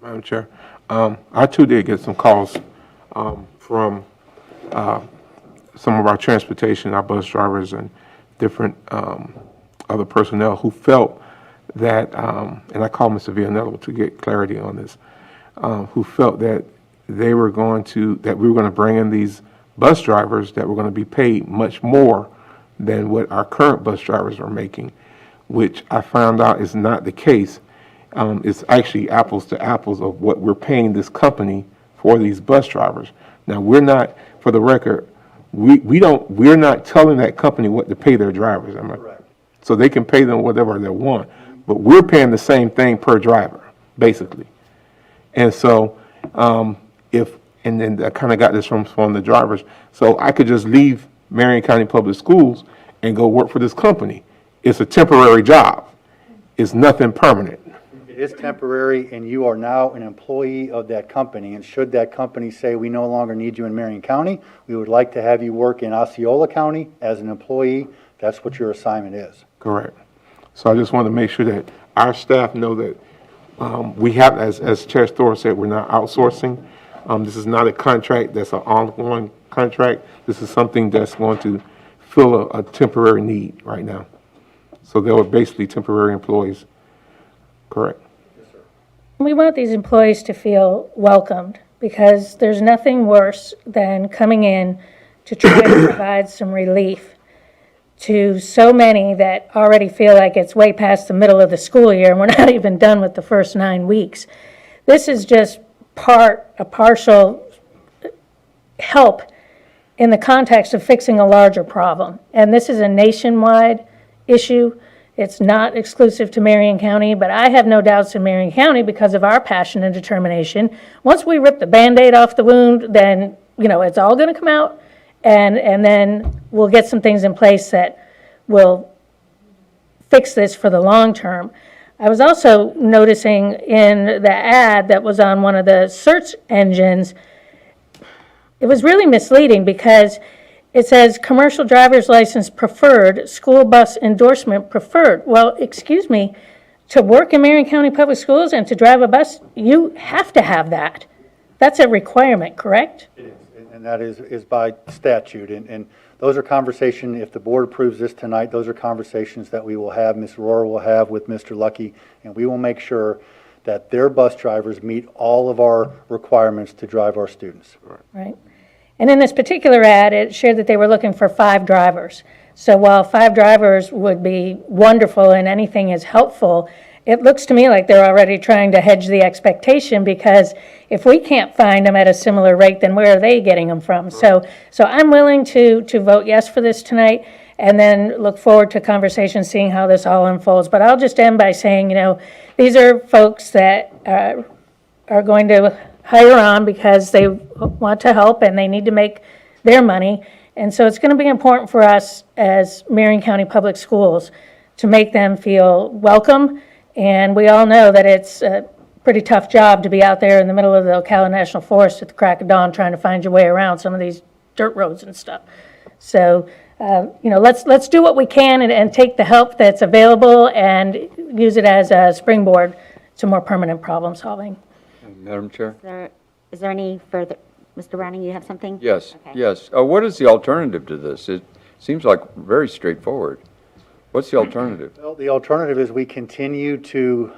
[SPEAKER 9] Madam Chair, I too did get some calls from some of our transportation, our bus drivers, and different other personnel who felt that, and I called Mr. Villanello to get clarity on this, who felt that we were going to bring in these bus drivers that were going to be paid much more than what our current bus drivers are making, which I found out is not the case. It's actually apples to apples of what we're paying this company for these bus drivers. Now, we're not, for the record, we're not telling that company what to pay their drivers. Correct. So they can pay them whatever they want, but we're paying the same thing per driver, basically. And so, and then I kind of got this from the drivers. So I could just leave Marion County Public Schools and go work for this company. It's a temporary job. It's nothing permanent.
[SPEAKER 11] It is temporary, and you are now an employee of that company. And should that company say, we no longer need you in Marion County, we would like to have you work in Osceola County as an employee, that's what your assignment is.
[SPEAKER 9] Correct. So I just want to make sure that our staff know that we have, as Chair Thor said, we're not outsourcing. This is not a contract that's an ongoing contract. This is something that's going to fill a temporary need right now. So they were basically temporary employees. Correct.
[SPEAKER 11] Yes, sir.
[SPEAKER 1] We want these employees to feel welcomed, because there's nothing worse than coming in to try to provide some relief to so many that already feel like it's way past the middle of the school year and we're not even done with the first 9 weeks. This is just a partial help in the context of fixing a larger problem. And this is a nationwide issue. It's not exclusive to Marion County, but I have no doubts in Marion County because of our passion and determination. Once we rip the Band-Aid off the wound, then, it's all going to come out, and then we'll get some things in place that will fix this for the long term. I was also noticing in the ad that was on one of the search engines, it was really misleading because it says commercial driver's license preferred, school bus endorsement preferred. Well, excuse me, to work in Marion County Public Schools and to drive a bus, you have to have that. That's a requirement, correct?
[SPEAKER 11] And that is by statute. And those are conversations, if the board approves this tonight, those are conversations that we will have, Ms. Rohrer will have with Mr. Lucky, and we will make sure that their bus drivers meet all of our requirements to drive our students.
[SPEAKER 1] Right. And in this particular ad, it shared that they were looking for 5 drivers. So while 5 drivers would be wonderful and anything is helpful, it looks to me like they're already trying to hedge the expectation, because if we can't find them at a similar rate, then where are they getting them from? So I'm willing to vote yes for this tonight, and then look forward to conversation, seeing how this all unfolds. But I'll just end by saying, these are folks that are going to hire on because they want to help and they need to make their money. And so it's going to be important for us as Marion County Public Schools to make them feel welcome. And we all know that it's a pretty tough job to be out there in the middle of the Ocala National Forest at the crack of dawn trying to find your way around some of these dirt roads and stuff. So, let's do what we can and take the help that's available and use it as a springboard to more permanent problem solving.
[SPEAKER 6] Madam Chair?
[SPEAKER 10] Is there any further, Mr. Browning, you have something?
[SPEAKER 6] Yes,
[SPEAKER 10] Okay.
[SPEAKER 6] yes. What is the alternative to this? It seems like very straightforward. What's the alternative?
[SPEAKER 11] Well, the alternative is we continue to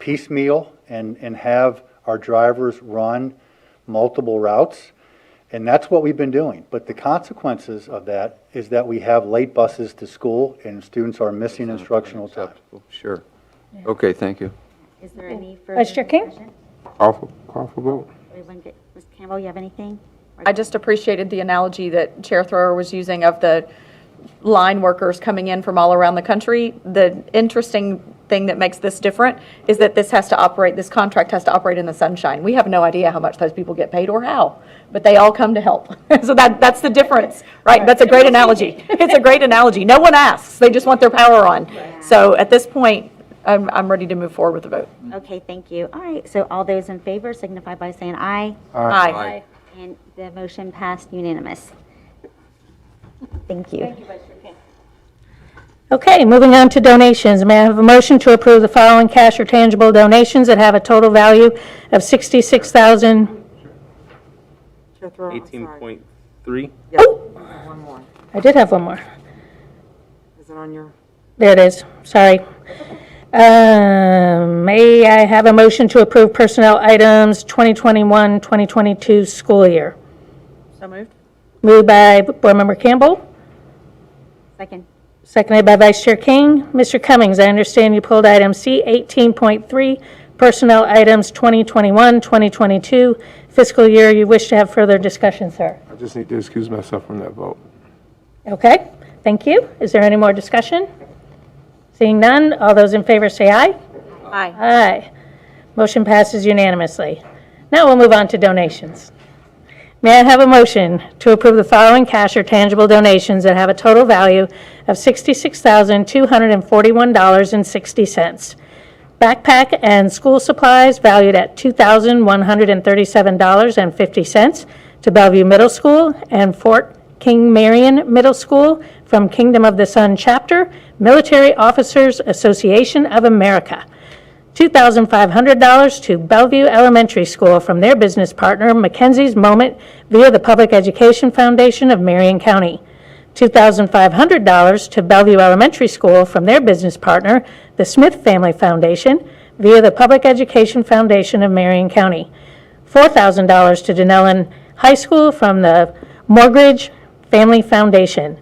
[SPEAKER 11] piecemeal and have our drivers run multiple routes, and that's what we've been doing. But the consequences of that is that we have late buses to school and students are missing instructional time.
[SPEAKER 6] Sure. Okay, thank you.
[SPEAKER 10] Is there any further
[SPEAKER 1] Vice Chair King?
[SPEAKER 10] discussion?
[SPEAKER 9] Call for vote.
[SPEAKER 10] Everyone get, Ms. Campbell, you have anything?
[SPEAKER 8] I just appreciated the analogy that Chair Thrower was using of the line workers coming in from all around the country. The interesting thing that makes this different is that this contract has to operate in the sunshine. We have no idea how much those people get paid or how, but they all come to help. So that's the difference, right? That's a great analogy. It's a great analogy. No one asks, they just want their power on. So at this point, I'm ready to move forward with the vote.
[SPEAKER 10] Okay, thank you. All right, so all those in favor signify by saying aye.
[SPEAKER 8] Aye.
[SPEAKER 10] And the motion passed unanimous. Thank you.
[SPEAKER 1] Okay, moving on to donations. May I have a motion to approve the following cash or tangible donations that have a total value of $66,000?
[SPEAKER 3] Chair Thrower, I'm sorry.
[SPEAKER 7] 18.3?
[SPEAKER 3] Yes, you have one more.
[SPEAKER 1] I did have one more.
[SPEAKER 3] Is it on your?
[SPEAKER 1] There it is, sorry. May I have a motion to approve personnel items 2021-2022 school year?
[SPEAKER 8] So moved.
[SPEAKER 1] Moved by Board Member Campbell,
[SPEAKER 10] Second.
[SPEAKER 1] seconded by Vice Chair King. Mr. Cummings, I understand you pulled item C 18.3, personnel items 2021-2022 fiscal year. You wish to have further discussion, sir?
[SPEAKER 9] I just need to excuse myself from that vote.
[SPEAKER 1] Okay, thank you. Is there any more discussion? Seeing none, all those in favor say aye.
[SPEAKER 8] Aye.
[SPEAKER 1] Aye. Motion passes unanimously. Now we'll move on to donations. May I have a motion to approve the following cash or tangible donations that have a total value of $66,241.60. Backpack and school supplies valued at $2,137.50 to Bellevue Middle School and Fort King Marion Middle School from Kingdom of the Sun Chapter, Military Officers Association of America. $2,500 to Bellevue Elementary School from their business partner, Mackenzie's Moment, via the Public Education Foundation of Marion County. $2,500 to Bellevue Elementary School from their business partner, the Smith Family Foundation, via the Public Education Foundation of Marion County. $4,000 to Denellen High School from the Morgridge Family Foundation.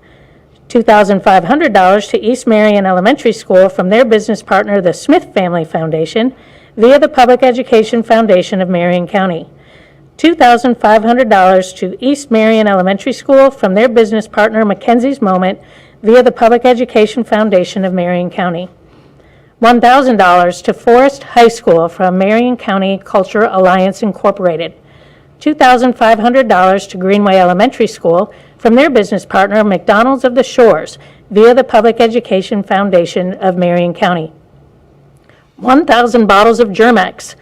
[SPEAKER 1] $2,500 to East Marion Elementary School from their business partner, the Smith Family Foundation, via the Public Education Foundation of Marion County. $2,500 to East Marion Elementary School from their business partner, Mackenzie's Moment, via the Public Education Foundation of Marion County. $1,000 to Forest High School from Marion County Culture Alliance Incorporated. $2,500 to Greenway Elementary School from their business partner, McDonald's of the Shores, via the Public Education Foundation of Marion County. 1,000 bottles of Germex,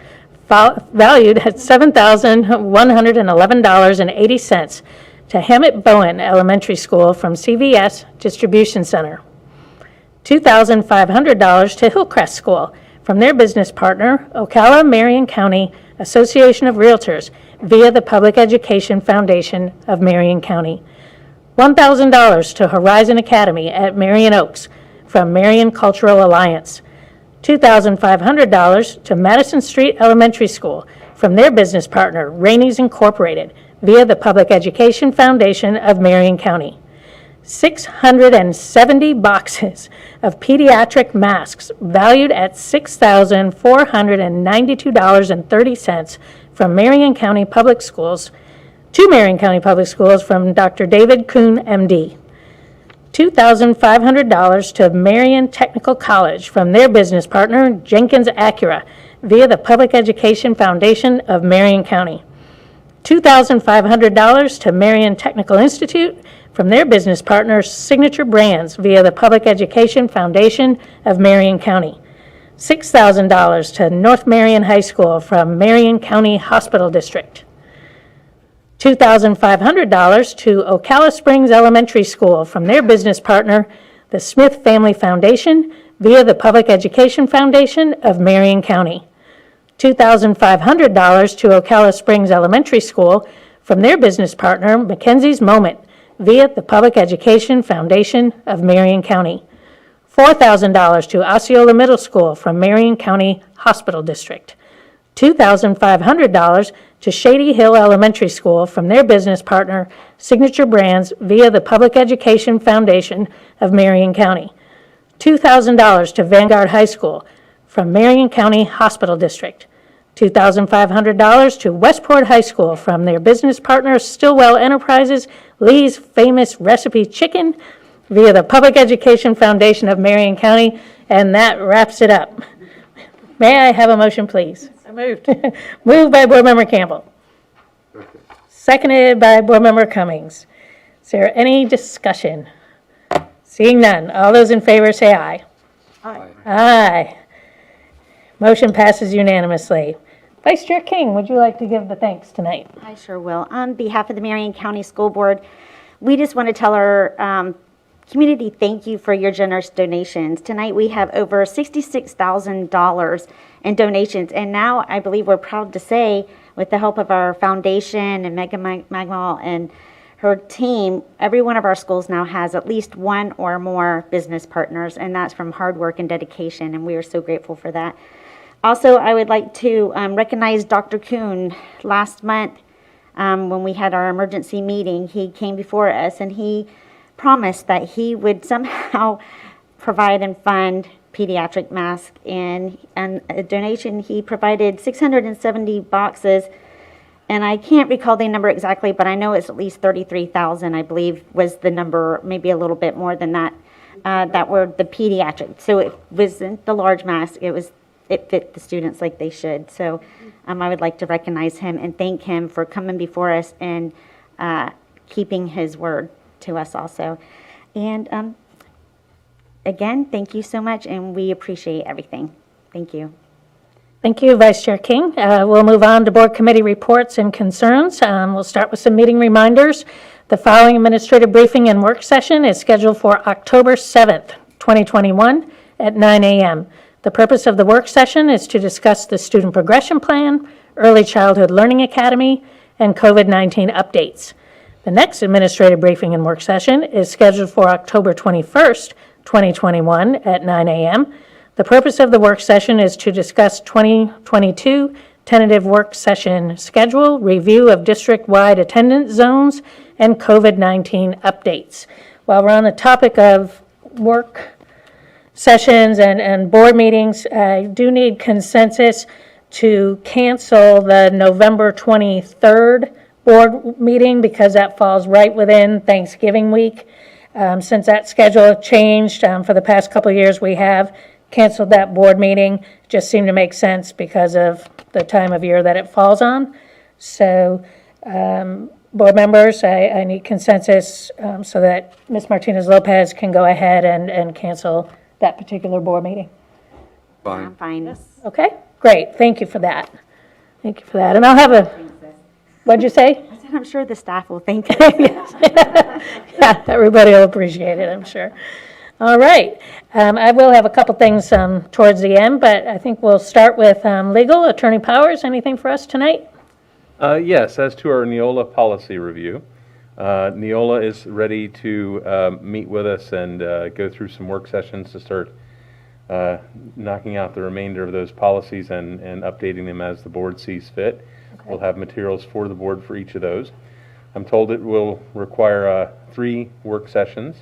[SPEAKER 1] valued at $7,111.80, to Hammett Bowen Elementary School from CVS Distribution Center. $2,500 to Hillcrest School from their business partner, Ocala Marion County Association of Realtors, via the Public Education Foundation of Marion County. $1,000 to Horizon Academy at Marion Oaks from Marion Cultural Alliance. $2,500 to Madison Street Elementary School from their business partner, Rainey's Incorporated, via the Public Education Foundation of Marion County. 670 boxes of pediatric masks valued at $6,492.30 from Marion County Public Schools to Marion County Public Schools from Dr. David Kuhn, MD. $2,500 to Marion Technical College from their business partner, Jenkins Acura, via the Public Education Foundation of Marion County. $2,500 to Marion Technical Institute from their business partner, Signature Brands, via the Public Education Foundation of Marion County. $6,000 to North Marion High School from Marion County Hospital District. $2,500 to Ocala Springs Elementary School from their business partner, the Smith Family Foundation, via the Public Education Foundation of Marion County. $2,500 to Ocala Springs Elementary School from their business partner, Mackenzie's Moment, via the Public Education Foundation of Marion County. $4,000 to Osceola Middle School from Marion County Hospital District. $2,500 to Shady Hill Elementary School from their business partner, Signature Brands, via the Public Education Foundation of Marion County. $2,000 to Vanguard High School from Marion County Hospital District. $2,500 to Westport High School from their business partner, Stillwell Enterprises, Lee's Famous Recipe Chicken, via the Public Education Foundation of Marion County, and that wraps it up. May I have a motion, please?
[SPEAKER 8] So moved.
[SPEAKER 1] Moved by Board Member Campbell. Seconded by Board Member Cummings. Is there any discussion? Seeing none, all those in favor say aye.
[SPEAKER 8] Aye.
[SPEAKER 1] Aye. Motion passes unanimously. Vice Chair King, would you like to give the thanks tonight?
[SPEAKER 10] I sure will. On behalf of the Marion County School Board, we just want to tell our community thank you for your generous donations. Tonight we have over $66,000 in donations, and now I believe we're proud to say, with the help of our foundation and Megan Magmal and her team, every one of our schools now has at least one or more business partners, and that's from hard work and dedication, and we are so grateful for that. Also, I would like to recognize Dr. Kuhn. Last month, when we had our emergency meeting, he came before us and he promised that he would somehow provide and fund pediatric masks, and a donation, he provided 670 boxes, and I can't recall the number exactly, but I know it's at least 33,000, I believe, was the number, maybe a little bit more than that, that were the pediatric. So it wasn't the large mask, it fit the students like they should. So I would like to recognize him and thank him for coming before us and keeping his word to us also. And again, thank you so much, and we appreciate everything. Thank you.
[SPEAKER 1] Thank you, Vice Chair King. We'll move on to board committee reports and concerns. We'll start with some meeting reminders. The following administrative briefing and work session is scheduled for October 7th, 2021 at 9 a.m. The purpose of the work session is to discuss the student progression plan, Early Childhood Learning Academy, and COVID-19 updates. The next administrative briefing and work session is scheduled for October 21st, 2021 at 9 a.m. The purpose of the work session is to discuss 2022 tentative work session schedule, review of district-wide attendance zones, and COVID-19 updates. While we're on the topic of work sessions and board meetings, I do need consensus to cancel the November 23rd board meeting because that falls right within Thanksgiving week. Since that schedule changed for the past couple of years, we have canceled that board meeting. Just seemed to make sense because of the time of year that it falls on. So, board members, I need consensus so that Ms. Martinez-Lopez can go ahead and cancel that particular board meeting.
[SPEAKER 6] Fine.
[SPEAKER 10] I'm fine.
[SPEAKER 1] Okay, great, thank you for that. Thank you for that, and I'll have a, what'd you say?
[SPEAKER 10] I said I'm sure the staff will thank us.
[SPEAKER 1] Yeah, everybody will appreciate it, I'm sure. All right, I will have a couple things towards the end, but I think we'll start with legal. Attorney Powers, anything for us tonight?
[SPEAKER 7] Yes, as to our Neola policy review, Neola is ready to meet with us and go through some work sessions to start knocking out the remainder of those policies and updating them as the board sees fit. We'll have materials for the board for each of those. I'm told it will require 3 work sessions,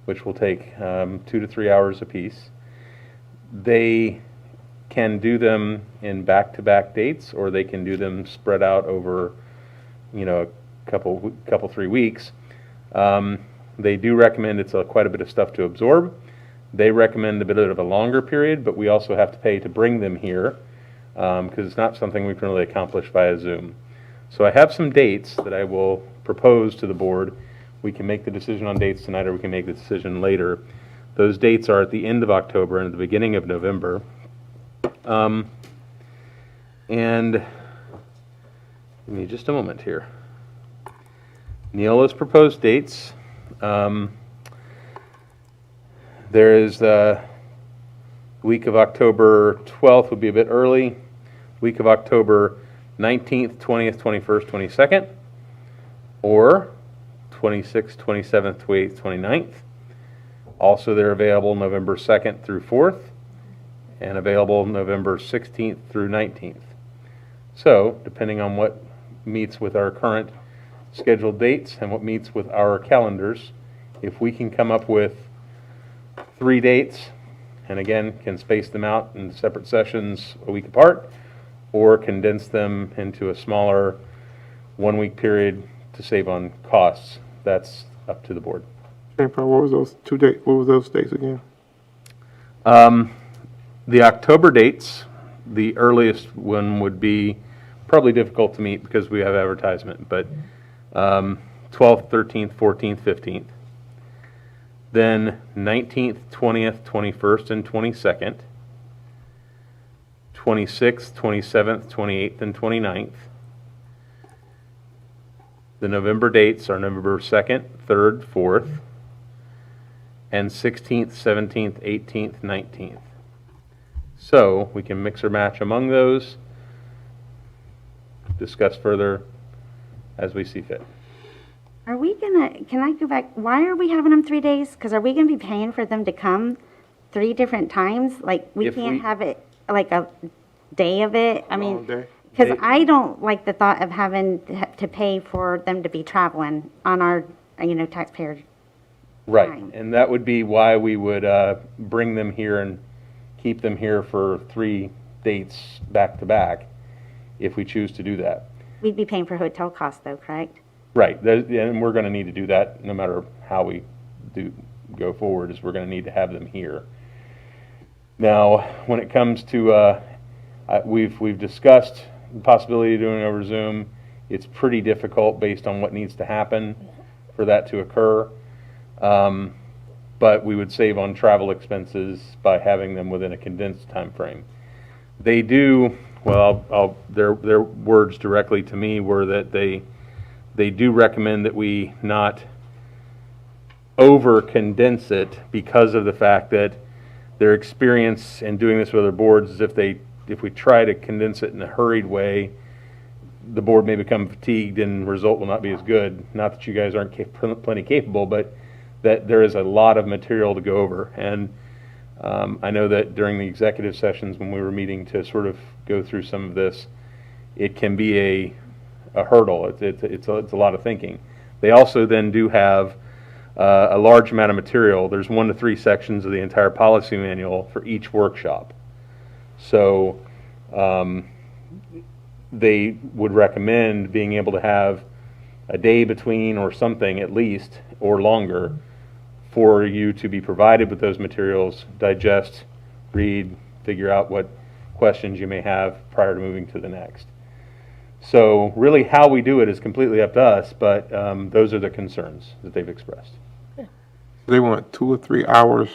[SPEAKER 7] which will take 2 to 3 hours apiece. They can do them in back-to-back dates, or they can do them spread out over, a couple 3 weeks. They do recommend it's quite a bit of stuff to absorb. They recommend a bit of a longer period, but we also have to pay to bring them here because it's not something we can really accomplish via Zoom. So I have some dates that I will propose to the board. We can make the decision on dates tonight, or we can make the decision later. Those dates are at the end of October and at the beginning of November. And give me just a moment here. Neola's proposed dates. There is the week of October 12th would be a bit early. Week of October 19th, 20th, 21st, 22nd, or 26th, 27th, 28th, 29th. Also, they're available November 2nd through 4th, and available November 16th through 19th. So, depending on what meets with our current scheduled dates and what meets with our calendars, if we can come up with 3 dates, and again, can space them out in separate sessions a week apart, or condense them into a smaller 1-week period to save on costs, that's up to the board.
[SPEAKER 9] What was those 2 dates? What was those dates again?
[SPEAKER 7] The October dates, the earliest one would be probably difficult to meet because we have advertisement, but 12th, 13th, 14th, 15th. Then 19th, 20th, 21st, and 22nd. 26th, 27th, 28th, and 29th. The November dates are November 2nd, 3rd, 4th, and 16th, 17th, 18th, 19th. So we can mix or match among those, discuss further as we see fit.
[SPEAKER 10] Are we gonna, can I go back, why are we having them 3 days? Because are we gonna be paying for them to come 3 different times? Like, we
[SPEAKER 7] If
[SPEAKER 10] can't
[SPEAKER 7] we-
[SPEAKER 10] have it, like a day of it? I
[SPEAKER 9] All
[SPEAKER 10] mean,
[SPEAKER 9] day?
[SPEAKER 10] because I don't like the thought of having to pay for them to be traveling on our, taxpayer.
[SPEAKER 7] Right,
[SPEAKER 10] Fine.
[SPEAKER 7] and that would be why we would bring them here and keep them here for 3 dates back to back, if we choose to do that.
[SPEAKER 10] We'd be paying for hotel costs though, correct?
[SPEAKER 7] Right, and we're going to need to do that no matter how we go forward, is we're going to need to have them here. Now, when it comes to, we've discussed the possibility of doing it over Zoom. It's pretty difficult based on what needs to happen for that to occur. But we would save on travel expenses by having them within a condensed time frame. They do, well, their words directly to me were that they do recommend that we not over condense it because of the fact that their experience in doing this with other boards is if we try to condense it in a hurried way, the board may become fatigued and result will not be as good. Not that you guys aren't plenty capable, but that there is a lot of material to go over. And I know that during the executive sessions when we were meeting to sort of go through some of this, it can be a hurdle. It's a lot of thinking. They also then do have a large amount of material. There's 1 to 3 sections of the entire policy manual for each workshop. So they would recommend being able to have a day between or something at least, or longer, for you to be provided with those materials, digest, read, figure out what questions you may have prior to moving to the next. So really how we do it is completely up to us, but those are the concerns that they've expressed.
[SPEAKER 9] They want 2 or 3 hours.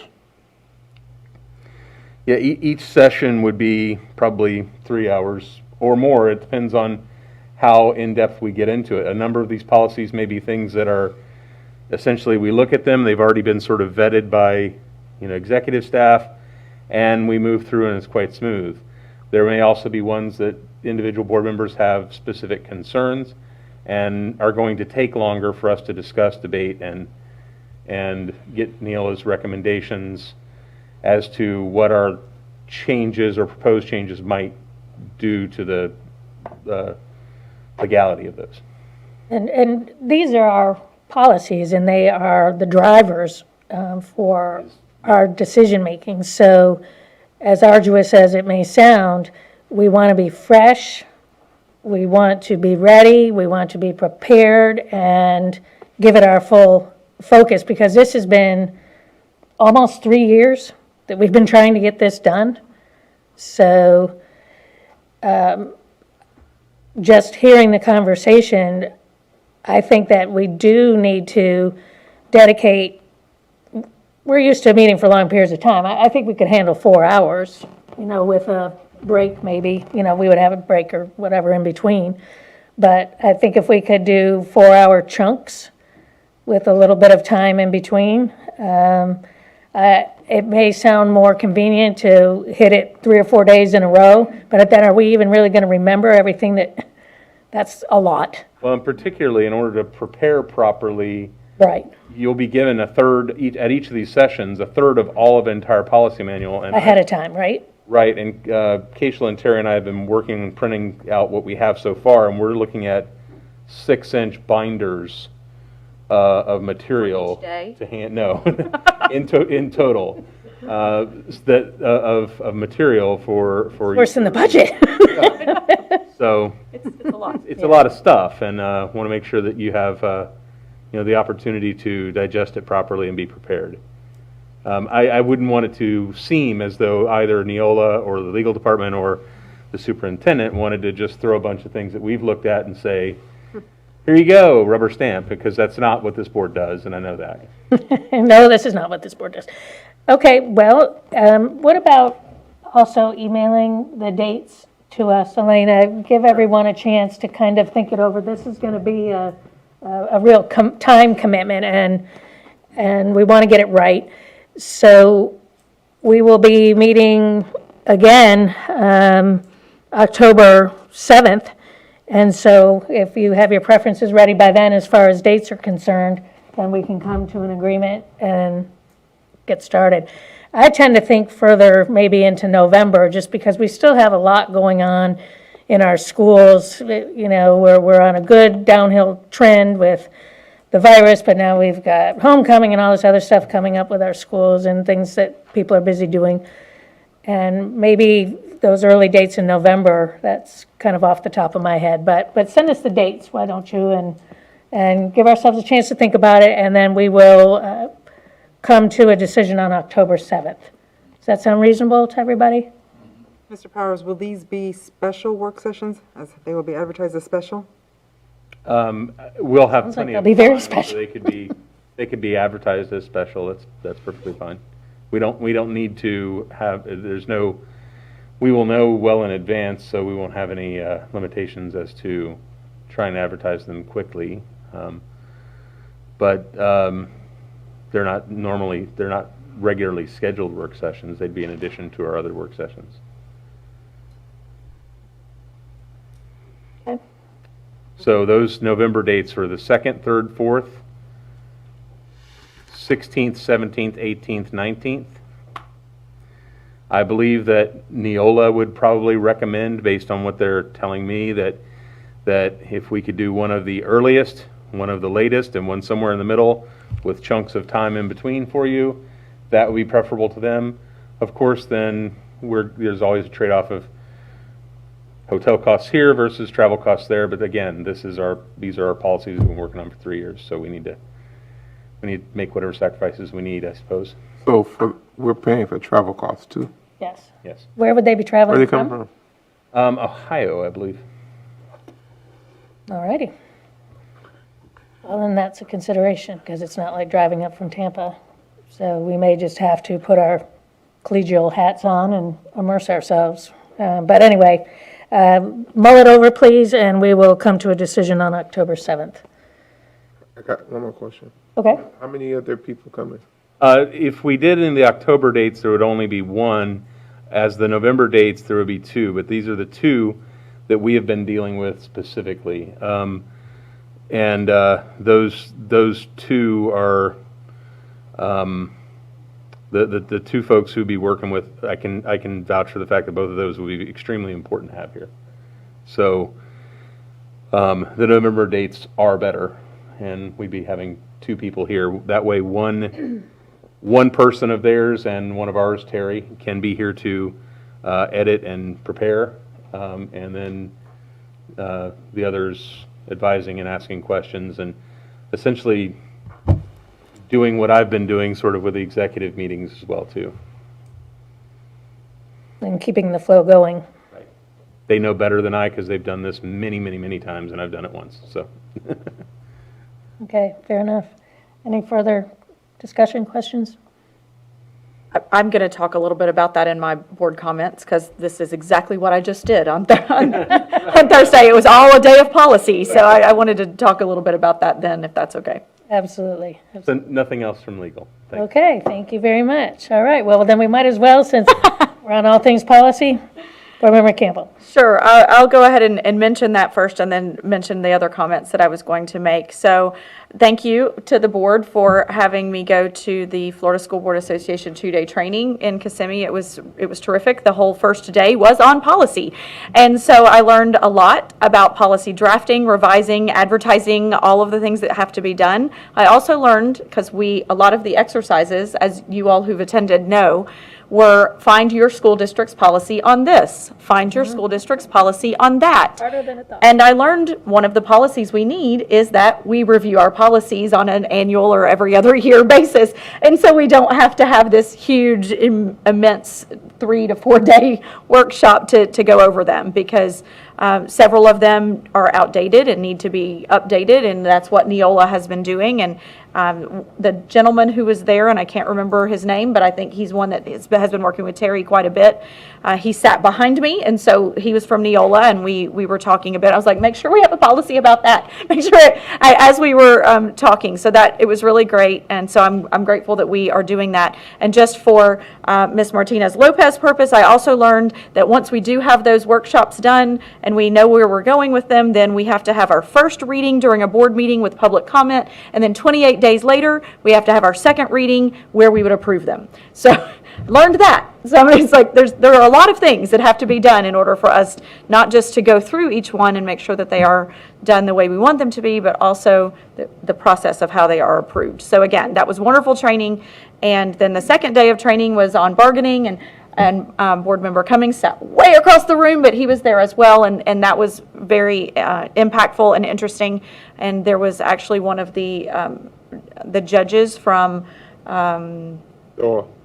[SPEAKER 7] Yeah, each session would be probably 3 hours or more. It depends on how in-depth we get into it. A number of these policies may be things that are, essentially, we look at them, they've already been sort of vetted by, executive staff, and we move through and it's quite smooth. There may also be ones that individual board members have specific concerns and are going to take longer for us to discuss, debate, and get Neola's recommendations as to what our changes or proposed changes might do to the legality of those.
[SPEAKER 1] And these are our policies, and they are the drivers for our decision-making. So as arduous as it may sound, we want to be fresh, we want to be ready, we want to be prepared, and give it our full focus, because this has been almost 3 years that we've been trying to get this done. So just hearing the conversation, I think that we do need to dedicate, we're used to meeting for long periods of time. I think we could handle 4 hours, with a break maybe, we would have a break or whatever in between. But I think if we could do 4-hour chunks with a little bit of time in between, it may sound more convenient to hit it 3 or 4 days in a row, but then are we even really going to remember everything that's a lot?
[SPEAKER 7] Well, and particularly in order to prepare properly,
[SPEAKER 1] Right,
[SPEAKER 7] you'll be given a third, at each of these sessions, a third of all of the entire policy manual. And
[SPEAKER 1] ahead of time, right?
[SPEAKER 7] Right, and Keishla and Terry and I have been working and printing out what we have so far, and we're looking at 6-inch binders of material.
[SPEAKER 8] each day?
[SPEAKER 7] To hand, no, in total, of material for.
[SPEAKER 1] Worse than the budget.
[SPEAKER 7] So,
[SPEAKER 8] It's a lot.
[SPEAKER 7] it's a lot of stuff, and want to make sure that you have, the opportunity to digest it properly and be prepared. I wouldn't want it to seem as though either Neola or the legal department or the superintendent wanted to just throw a bunch of things that we've looked at and say, here you go, rubber stamp, because that's not what this board does, and I know that.
[SPEAKER 1] No, this is not what this board does. Okay, well, what about also emailing the dates to us, Elena? Give everyone a chance to kind of think it over. This is going to be a real time commitment, and we want to get it right. So we will be meeting again October 7th. And so if you have your preferences ready by then as far as dates are concerned, then we can come to an agreement and get started. I tend to think further maybe into November, just because we still have a lot going on in our schools. We're on a good downhill trend with the virus, but now we've got homecoming and all this other stuff coming up with our schools and things that people are busy doing. And maybe those early dates in November, that's kind of off the top of my head, but send us the dates, why don't you, and give ourselves a chance to think about it, and then we will come to a decision on October 7th. Does that sound reasonable to everybody?
[SPEAKER 3] Mr. Powers, will these be special work sessions, as they will be advertised as special?
[SPEAKER 7] We'll have
[SPEAKER 1] Sounds like
[SPEAKER 7] plenty
[SPEAKER 1] they'll
[SPEAKER 7] of
[SPEAKER 1] be very
[SPEAKER 7] time, so
[SPEAKER 1] special.
[SPEAKER 7] they could be advertised as special. That's perfectly fine. We don't need to have, we will know well in advance, so we won't have any limitations as to trying to advertise them quickly. But they're not regularly scheduled work sessions. They'd be in addition to our other work sessions.
[SPEAKER 1] Okay.
[SPEAKER 7] So those November dates were the 2nd, 3rd, 4th, 16th, 17th, 18th, 19th. I believe that Neola would probably recommend, based on what they're telling me, that if we could do one of the earliest, one of the latest, and one somewhere in the middle with chunks of time in between for you, that would be preferable to them. Of course, then there's always a trade-off of hotel costs here versus travel costs there. But again, these are our policies we've been working on for 3 years, so we need to make whatever sacrifices we need, I suppose.
[SPEAKER 9] So we're paying for travel costs too?
[SPEAKER 1] Yes.
[SPEAKER 7] Yes.
[SPEAKER 1] Where would they be
[SPEAKER 9] Where
[SPEAKER 1] traveling
[SPEAKER 9] are they
[SPEAKER 1] from?
[SPEAKER 9] coming from?
[SPEAKER 7] Ohio, I believe.
[SPEAKER 1] All righty. Well, then that's a consideration, because it's not like driving up from Tampa. So we may just have to put our collegial hats on and immerse ourselves. But anyway, mull it over, please, and we will come to a decision on October 7th.
[SPEAKER 9] I got one more question.
[SPEAKER 1] Okay?
[SPEAKER 9] How many other people coming?
[SPEAKER 7] If we did in the October dates, there would only be one. As the November dates, there would be two, but these are the two that we have been dealing with specifically. And those two are the two folks who'd be working with. I can vouch for the fact that both of those will be extremely important to have here. So the November dates are better, and we'd be having two people here. That way, one person of theirs and one of ours, Terry, can be here to edit and prepare, and then the others advising and asking questions, and essentially doing what I've been doing sort of with the executive meetings as well, too.
[SPEAKER 1] And keeping the flow going.
[SPEAKER 7] They know better than I because they've done this many, many, many times, and I've done it once, so.
[SPEAKER 1] Okay, fair enough. Any further discussion, questions?
[SPEAKER 8] I'm going to talk a little bit about that in my board comments, because this is exactly what I just did on Thursday. It was all a day of policy, so I wanted to talk a little bit about that then, if that's okay.
[SPEAKER 1] Absolutely.
[SPEAKER 7] So nothing else from legal. Thank
[SPEAKER 1] Okay, thank you very much. All right, well, then we might as well, since we're on all things policy, Board Member Campbell.
[SPEAKER 8] Sure, I'll go ahead and mention that first, and then mention the other comments that I was going to make. So thank you to the board for having me go to the Florida School Board Association 2-day training in Kissimmee. It was terrific. The whole first day was on policy. And so I learned a lot about policy drafting, revising, advertising, all of the things that have to be done. I also learned, because a lot of the exercises, as you all who've attended know, were find your school district's policy on this, find your school district's policy on that.
[SPEAKER 1] Harder than I thought.
[SPEAKER 8] And I learned one of the policies we need is that we review our policies on an annual or every other year basis. And so we don't have to have this huge, immense 3 to 4 day workshop to go over them, because several of them are outdated and need to be updated, and that's what Neola has been doing. And the gentleman who was there, and I can't remember his name, but I think he's one that has been working with Terry quite a bit. He sat behind me, and so he was from Neola, and we were talking a bit. I was like, make sure we have a policy about that. Make sure, as we were talking, so that it was really great. And so I'm grateful that we are doing that. And just for Ms. Martinez-Lopez purpose, I also learned that once we do have those workshops done and we know where we're going with them, then we have to have our first reading during a board meeting with public comment, and then 28 days later, we have to have our second reading where we would approve them. So learned that. So it's like there are a lot of things that have to be done in order for us not just to go through each one and make sure that they are done the way we want them to be, but also the process of how they are approved. So again, that was wonderful training. And then the second day of training was on bargaining, and Board Member Cummings sat way across the room, but he was there as well, and that was very impactful and interesting. And there was actually one of the judges from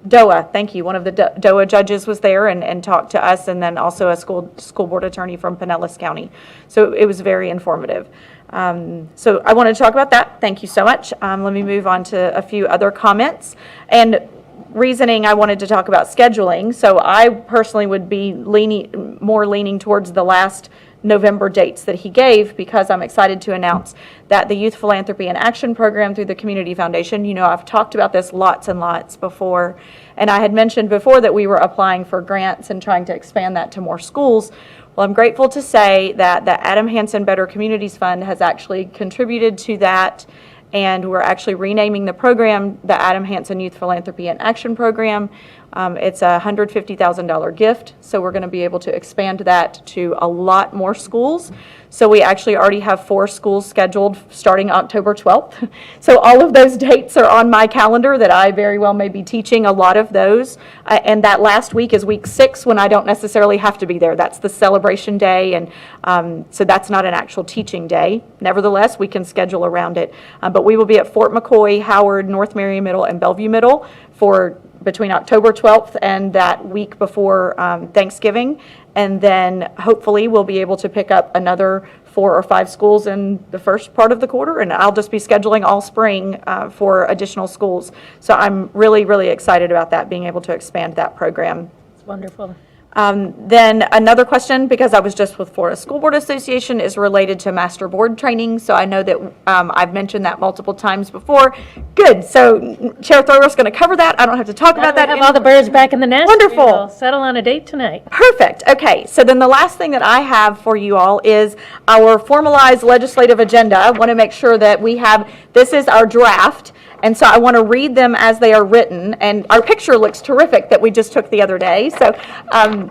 [SPEAKER 8] DOA, thank you. One of the DOA judges was there and talked to us, and then also a school board attorney from Pinellas County. So it was very informative. So I wanted to talk about that. Thank you so much. Let me move on to a few other comments. And reasoning I wanted to talk about scheduling. So I personally would be more leaning towards the last November dates that he gave, because I'm excited to announce that the Youth Philanthropy and Action Program through the Community Foundation, I've talked about this lots and lots before, and I had mentioned before that we were applying for grants and trying to expand that to more schools. Well, I'm grateful to say that the Adam Hansen Better Communities Fund has actually contributed to that, and we're actually renaming the program the Adam Hansen Youth Philanthropy and Action Program. It's a $150,000 gift, so we're going to be able to expand that to a lot more schools. So we actually already have 4 schools scheduled starting October 12th. So all of those dates are on my calendar that I very well may be teaching a lot of those. And that last week is week 6, when I don't necessarily have to be there. That's the celebration day, and so that's not an actual teaching day. Nevertheless, we can schedule around it. But we will be at Fort McCoy, Howard, North Marion Middle, and Bellevue Middle for between October 12th and that week before Thanksgiving. And then hopefully we'll be able to pick up another 4 or 5 schools in the first part of the quarter, and I'll just be scheduling all spring for additional schools. So I'm really, really excited about that, being able to expand that program.
[SPEAKER 1] It's wonderful.
[SPEAKER 8] Then another question, because I was just with Florida School Board Association, is related to master board training. So I know that I've mentioned that multiple times before. Good. So Chair Thrower's going to cover that. I don't have to talk about that.
[SPEAKER 1] Have all the birds back in the nest.
[SPEAKER 8] Wonderful.
[SPEAKER 1] We'll settle on a date tonight.
[SPEAKER 8] Perfect. Okay. So then the last thing that I have for you all is our formalized legislative agenda. I want to make sure that we have, this is our draft. And so I want to read them as they are written, and our picture looks terrific that we just took the other day. So,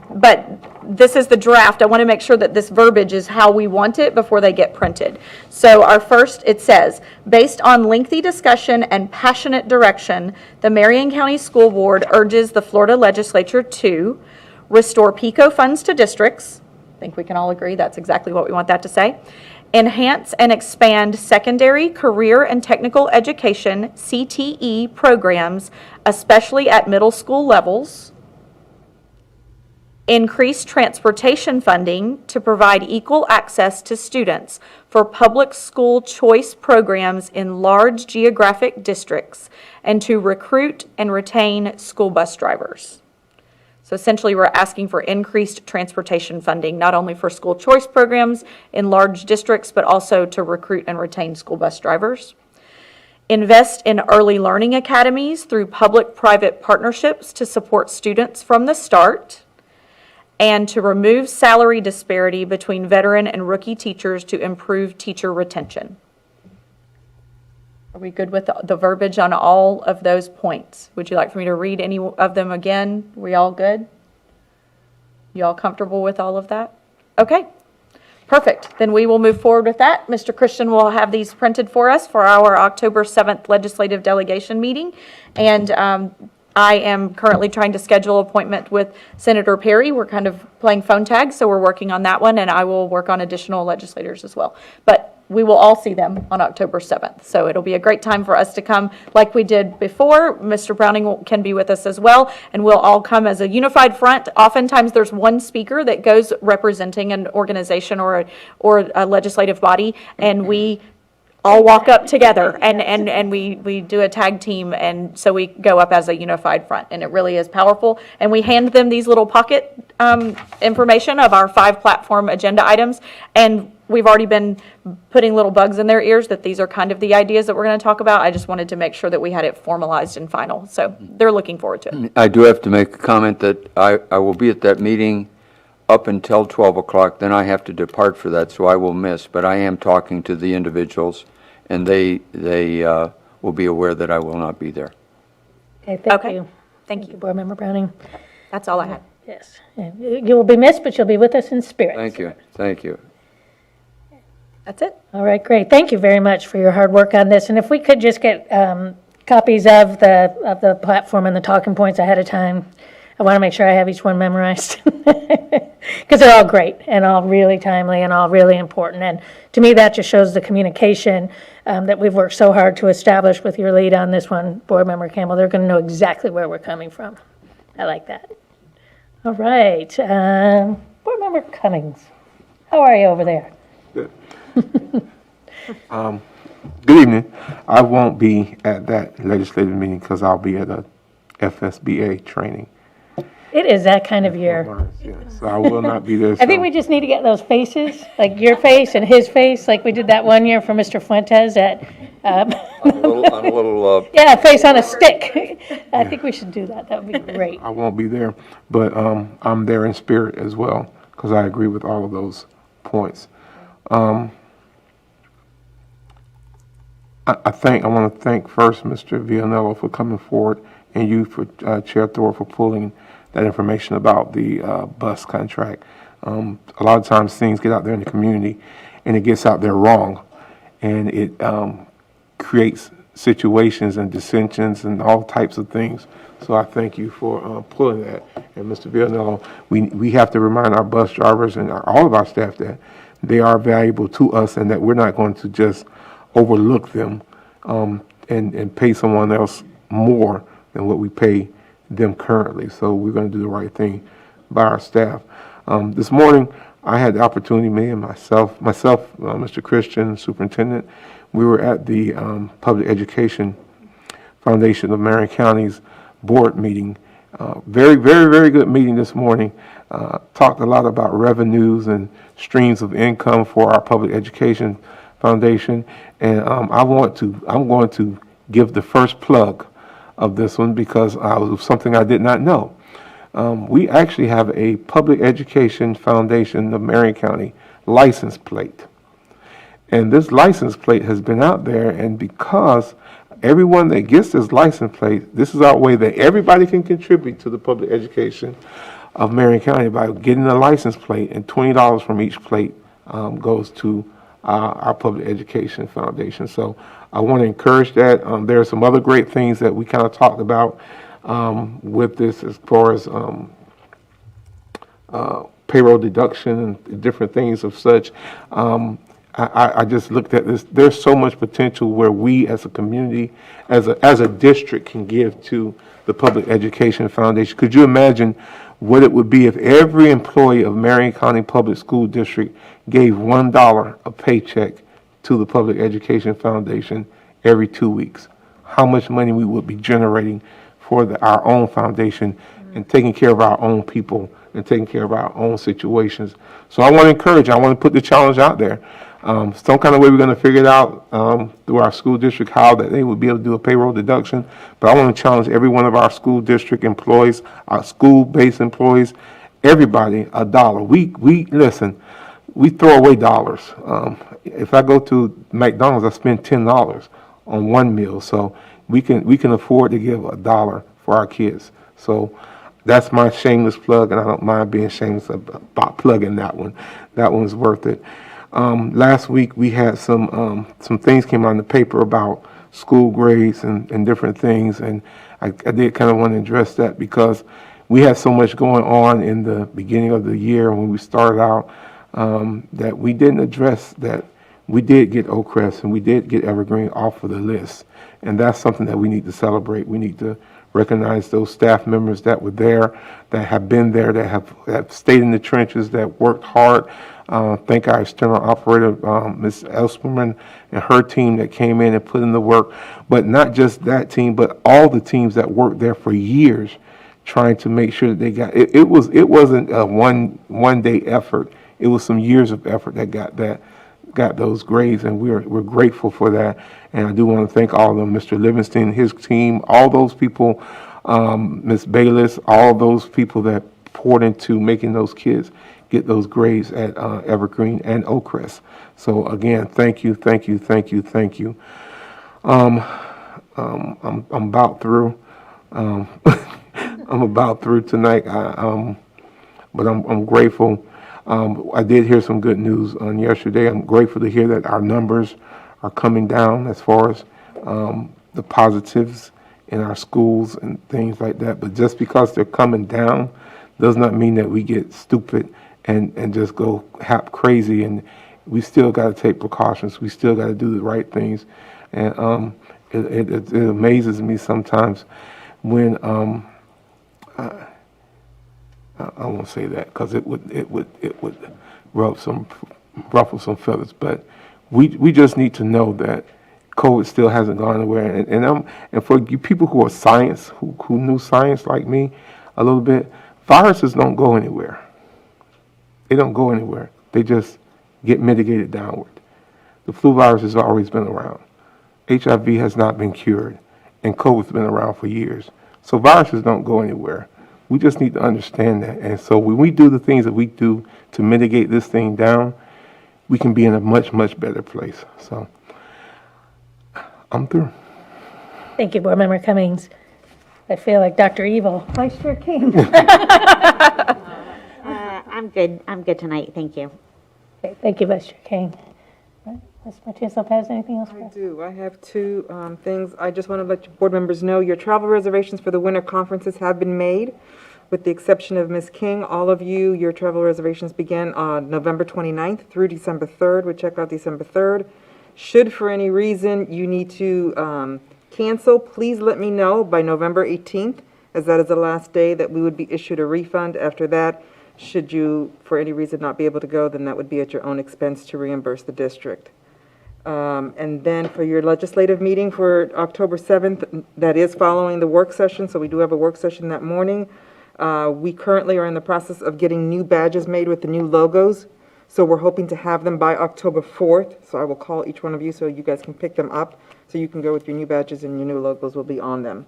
[SPEAKER 8] but this is the draft. I want to make sure that this verbiage is how we want it before they get printed. So our first, it says, based on lengthy discussion and passionate direction, the Marion County School Board urges the Florida Legislature to restore PICO funds to districts. I think we can all agree that's exactly what we want that to say. Enhance and expand secondary, career, and technical education, CTE, programs, especially at middle school levels. Increase transportation funding to provide equal access to students for public school choice programs in large geographic districts, and to recruit and retain school bus drivers. So essentially, we're asking for increased transportation funding, not only for school choice programs in large districts, but also to recruit and retain school bus drivers. Invest in early learning academies through public-private partnerships to support students from the start, and to remove salary disparity between veteran and rookie teachers to improve teacher retention. Are we good with the verbiage on all of those points? Would you like for me to read any of them again? We all good? You all comfortable with all of that? Okay, perfect. Then we will move forward with that. Mr. Christian will have these printed for us for our October 7th legislative delegation meeting. And I am currently trying to schedule an appointment with Senator Perry. We're kind of playing phone tag, so we're working on that one, and I will work on additional legislators as well. But we will all see them on October 7th. So it'll be a great time for us to come like we did before. Mr. Browning can be with us as well, and we'll all come as a unified front. Oftentimes there's one speaker that goes representing an organization or a legislative body, and we all walk up together and we do a tag team, and so we go up as a unified front, and it really is powerful. And we hand them these little pocket information of our 5 platform agenda items, and we've already been putting little bugs in their ears that these are kind of the ideas that we're going to talk about. I just wanted to make sure that we had it formalized and final, so they're looking forward to it.
[SPEAKER 6] I do have to make a comment that I will be at that meeting up until 12 o'clock, then I have to depart for that, so I will miss. But I am talking to the individuals, and they will be aware that I will not be there.
[SPEAKER 1] Okay, thank
[SPEAKER 8] Okay.
[SPEAKER 1] you.
[SPEAKER 8] Thank you.
[SPEAKER 1] Board Member Browning.
[SPEAKER 8] That's all I had.
[SPEAKER 1] Yes. You will be missed, but you'll be with us in spirit.
[SPEAKER 6] Thank you, thank you.
[SPEAKER 8] That's it.
[SPEAKER 1] All right, great. Thank you very much for your hard work on this. And if we could just get copies of the platform and the talking points ahead of time, I want to make sure I have each one memorized. Because they're all great and all really timely and all really important. And to me, that just shows the communication that we've worked so hard to establish with your lead on this one, Board Member Campbell. They're going to know exactly where we're coming from. I like that. All right. Board Member Cummings, how are you over there?
[SPEAKER 9] Good. Good evening. I won't be at that legislative meeting because I'll be at a FSBA training.
[SPEAKER 1] It is that kind of year.
[SPEAKER 9] Yeah, so I will not be there.
[SPEAKER 1] I think we just need to get those faces, like your face and his face, like we did that one year for Mr. Fuentes at,
[SPEAKER 6] On a little
[SPEAKER 1] yeah, face on a stick. I think we should do that. That would be great.
[SPEAKER 9] I won't be there, but I'm there in spirit as well because I agree with all of those points. I want to thank first Mr. Villanello for coming forward, and you for Chair Thor for pulling that information about the bus contract. A lot of times things get out there in the community and it gets out there wrong, and it creates situations and dissensions and all types of things. So I thank you for pulling that. And Mr. Villanello, we have to remind our bus drivers and all of our staff that they are valuable to us and that we're not going to just overlook them and pay someone else more than what we pay them currently. So we're going to do the right thing by our staff. This morning, I had the opportunity, me and myself, Mr. Christian, superintendent, we were at the Public Education Foundation of Marion County's board meeting. Very, very, very good meeting this morning. Talked a lot about revenues and streams of income for our Public Education Foundation. And I'm going to give the first plug of this one because it was something I did not know. We actually have a Public Education Foundation of Marion County license plate. And this license plate has been out there, and because everyone that gets this license plate, this is our way that everybody can contribute to the public education of Marion County by getting a license plate, and $20 from each plate goes to our Public Education Foundation. So I want to encourage that. There are some other great things that we kind of talked about with this as far as payroll deduction and different things of such. I just looked at this. There's so much potential where we as a community, as a district, can give to the Public Education Foundation. Could you imagine what it would be if every employee of Marion County Public School District gave $1 a paycheck to the Public Education Foundation every 2 weeks? How much money we would be generating for our own foundation and taking care of our own people and taking care of our own situations. So I want to encourage, I want to put the challenge out there. Some kind of way we're going to figure it out through our school district, how that they would be able to do a payroll deduction. But I want to challenge every one of our school district employees, our school-based employees, everybody, $1. We listen, we throw away dollars. If I go to McDonald's, I spend $10 on one meal. So we can afford to give $1 for our kids. So that's my shameless plug, and I don't mind being shameless about plugging that one. That one's worth it. Last week we had some things came out in the paper about school grades and different things, and I did kind of want to address that because we had so much going on in the beginning of the year when we started out that we didn't address that we did get Oakcrest and we did get Evergreen off of the list, and that's something that we need to celebrate. We need to recognize those staff members that were there, that have been there, that have stayed in the trenches, that worked hard. Thank our external operator, Ms. Elsperman, and her team that came in and put in the work. But not just that team, but all the teams that worked there for years, trying to make sure that they got it. It wasn't a one day effort. It was some years of effort that got those grades, and we're grateful for that. And I do want to thank all of them, Mr. Livingston, his team, all those people, Ms. Bayless, all those people that poured into making those kids get those grades at Evergreen and Oakcrest. So again, thank you. I'm about through. I'm about through tonight. But I'm grateful. I did hear some good news on yesterday. I'm grateful to hear that our numbers are coming down as far as the positives in our schools and things like that. But just because they're coming down does not mean that we get stupid and just go crazy. And we still got to take precautions. We still got to do the right things. And it amazes me sometimes when I won't say that because it would ruffle some feathers. But we just need to know that COVID still hasn't gone anywhere. And for you people who are science, who knew science like me a little bit, viruses don't go anywhere. They don't go anywhere. They just get mitigated downward. The flu virus has always been around. HIV has not been cured, and COVID's been around for years. So viruses don't go anywhere. We just need to understand that. And so when we do the things that we do to mitigate this thing down, we can be in a much, much better place. So I'm through.
[SPEAKER 1] Thank you, Board Member Cummings. I feel like Dr. Evil.
[SPEAKER 10] Vice Chair King. I'm good tonight, thank you.
[SPEAKER 1] Okay, thank you, Vice Chair King. Ms. Martinez-Lopez, anything else?
[SPEAKER 3] I do. I have two things. I just want to let you board members know your travel reservations for the winter conferences have been made. With the exception of Ms. King, all of you, your travel reservations begin on November 29th through December 3rd. We check out December 3rd. Should for any reason you need to cancel, please let me know by November 18th, as that is the last day that we would be issued a refund. After that, Should you, for any reason, not be able to go, then that would be at your own expense to reimburse the district. And then for your legislative meeting for October 7th, that is following the work session, so we do have a work session that morning. We currently are in the process of getting new badges made with the new logos, so we're hoping to have them by October 4th. So I will call each one of you so you guys can pick them up, so you can go with your new badges and your new logos will be on them.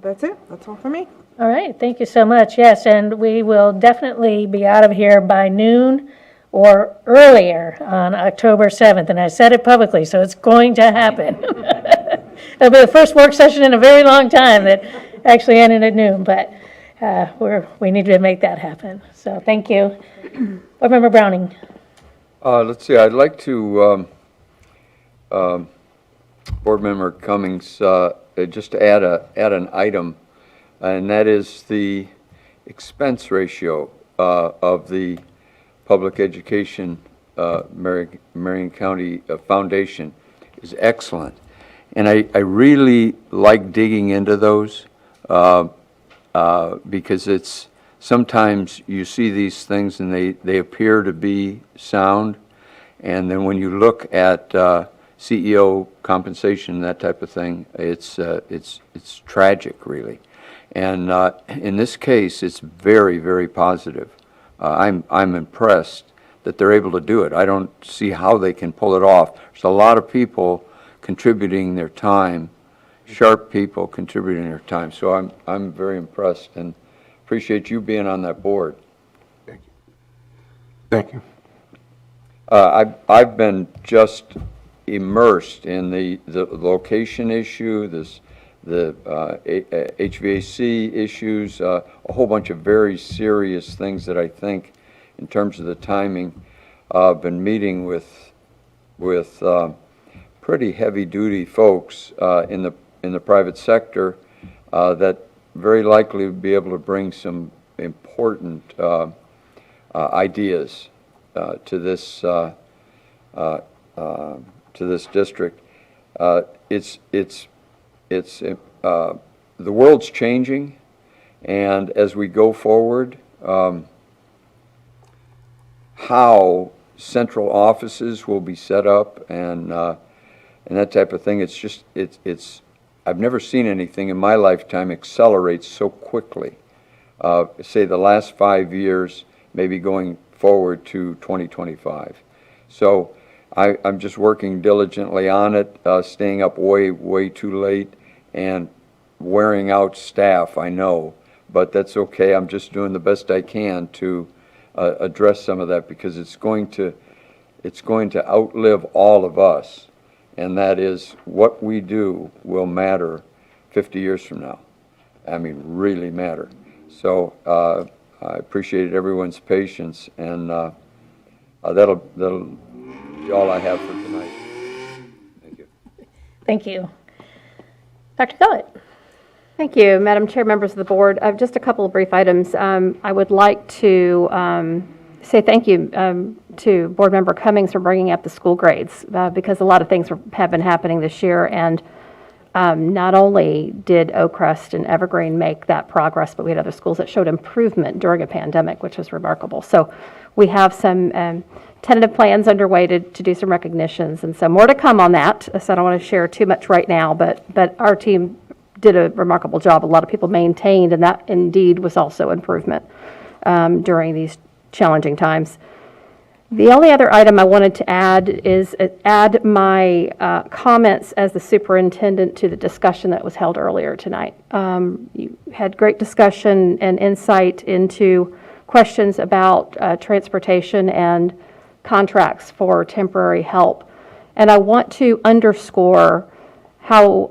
[SPEAKER 3] That's it. That's all for me.
[SPEAKER 1] All right, thank you so much. Yes, and we will definitely be out of here by noon or earlier on October 7th, and I said it publicly, so it's going to happen. It'll be the first work session in a very long time that actually ended at noon, but we need to make that happen. So thank you. Board Member Browning.
[SPEAKER 6] Let's see, I'd like to, Board Member Cummings, just to add an item, and that is the expense ratio of the Public Education Marion County Foundation is excellent. And I really like digging into those because it's sometimes you see these things and they appear to be sound, and then when you look at CEO compensation, that type of thing, it's tragic, really. And in this case, it's very, very positive. I'm impressed that they're able to do it. I don't see how they can pull it off. There's a lot of people contributing their time, sharp people contributing their time. So I'm very impressed and appreciate you being on that board.
[SPEAKER 9] Thank you. Thank you.
[SPEAKER 6] I've been just immersed in the location issue, the HVAC issues, a whole bunch of very serious things that I think, in terms of the timing, I've been meeting with pretty heavy-duty folks in the private sector that very likely would be able to bring some important ideas to this district. The world's changing, and as we go forward, how central offices will be set up and that type of thing, I've never seen anything in my lifetime accelerate so quickly. Say the last 5 years, maybe going forward to 2025. So I'm just working diligently on it, staying up way too late and wearing out staff, I know, but that's okay. I'm just doing the best I can to address some of that, because it's going to outlive all of us, and that is what we do will matter 50 years from now. I mean, really matter. So I appreciate everyone's patience, and that'll be all I have for tonight. Thank you.
[SPEAKER 1] Thank you. Dr. Gullett.
[SPEAKER 2] Thank you, Madam Chair, members of the board. Just a couple of brief items. I would like to say thank you to Board Member Cummings for bringing up the school grades, because a lot of things have been happening this year, and not only did Oakcrest and Evergreen make that progress, but we had other schools that showed improvement during a pandemic, which was remarkable. So we have some tentative plans underway to do some recognitions, and so more to come on that. So I don't want to share too much right now, but our team did a remarkable job. A lot of people maintained, and that indeed was also improvement during these challenging times. The only other item I wanted to add is add my comments as the superintendent to the discussion that was held earlier tonight. You had great discussion and insight into questions about transportation and contracts for temporary help. And I want to underscore how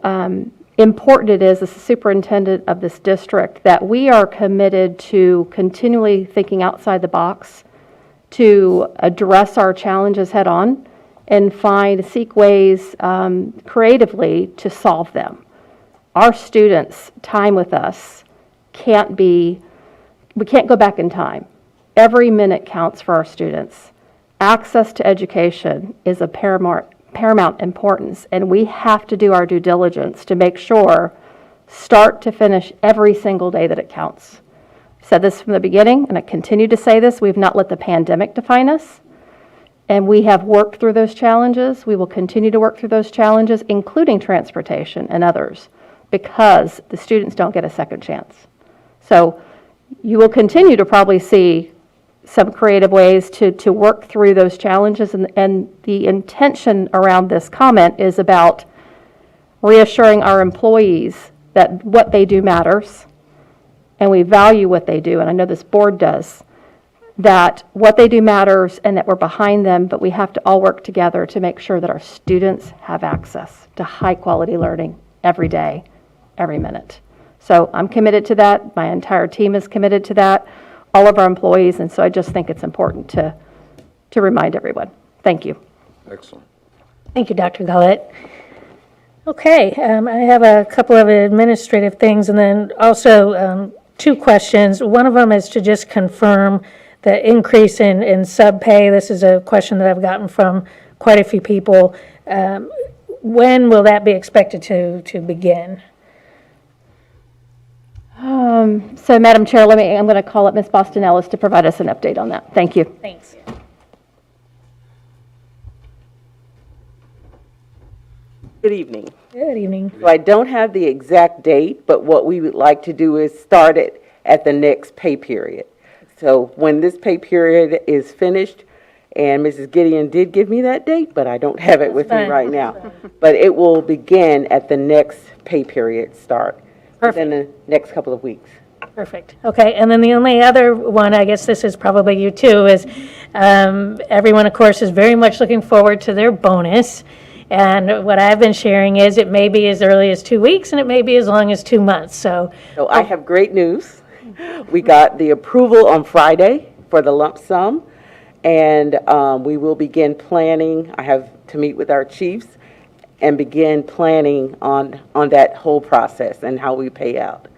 [SPEAKER 2] important it is as the superintendent of this district that we are committed to continually thinking outside the box, to address our challenges head on and seek ways creatively to solve them. Our students' time with us we can't go back in time. Every minute counts for our students. Access to education is of paramount importance, and we have to do our due diligence to make sure, start to finish, every single day that it counts. Said this from the beginning, and I continue to say this, we've not let the pandemic define us. And we have worked through those challenges. We will continue to work through those challenges, including transportation and others, because the students don't get a second chance. So you will continue to probably see some creative ways to work through those challenges. And the intention around this comment is about reassuring our employees that what they do matters, and we value what they do, and I know this board does, that what they do matters and that we're behind them, but we have to all work together to make sure that our students have access to high-quality learning every day, every minute. So I'm committed to that. My entire team is committed to that, all of our employees, and so I just think it's important to remind everyone. Thank you.
[SPEAKER 6] Excellent.
[SPEAKER 1] Thank you, Dr. Gullett. Okay, I have a couple of administrative things, and then also two questions. One of them is to just confirm the increase in sub-pay. This is a question that I've gotten from quite a few people. When will that be expected to begin?
[SPEAKER 2] So, Madam Chair, I'm going to call up Ms. Boston Ellis to provide us an update on that. Thank you.
[SPEAKER 1] Thanks.
[SPEAKER 12] Good evening.
[SPEAKER 1] Good evening.
[SPEAKER 12] So I don't have the exact date, but what we would like to do is start it at the next pay period. So when this pay period is finished, and Mrs. Gideon did give me that date, but I don't have it with me
[SPEAKER 1] fine.
[SPEAKER 12] right now. But it will begin at the next pay period start, within the next couple of weeks.
[SPEAKER 1] Perfect. Okay, and then the only other one, I guess this is probably you too, is everyone, of course, is very much looking forward to their bonus. And what I've been sharing is it may be as early as 2 weeks and it may be as long as 2 months. So
[SPEAKER 12] I have great news. We got the approval on Friday for the lump sum, and we will begin planning. I have to meet with our chiefs and begin planning on that whole process and how we pay out.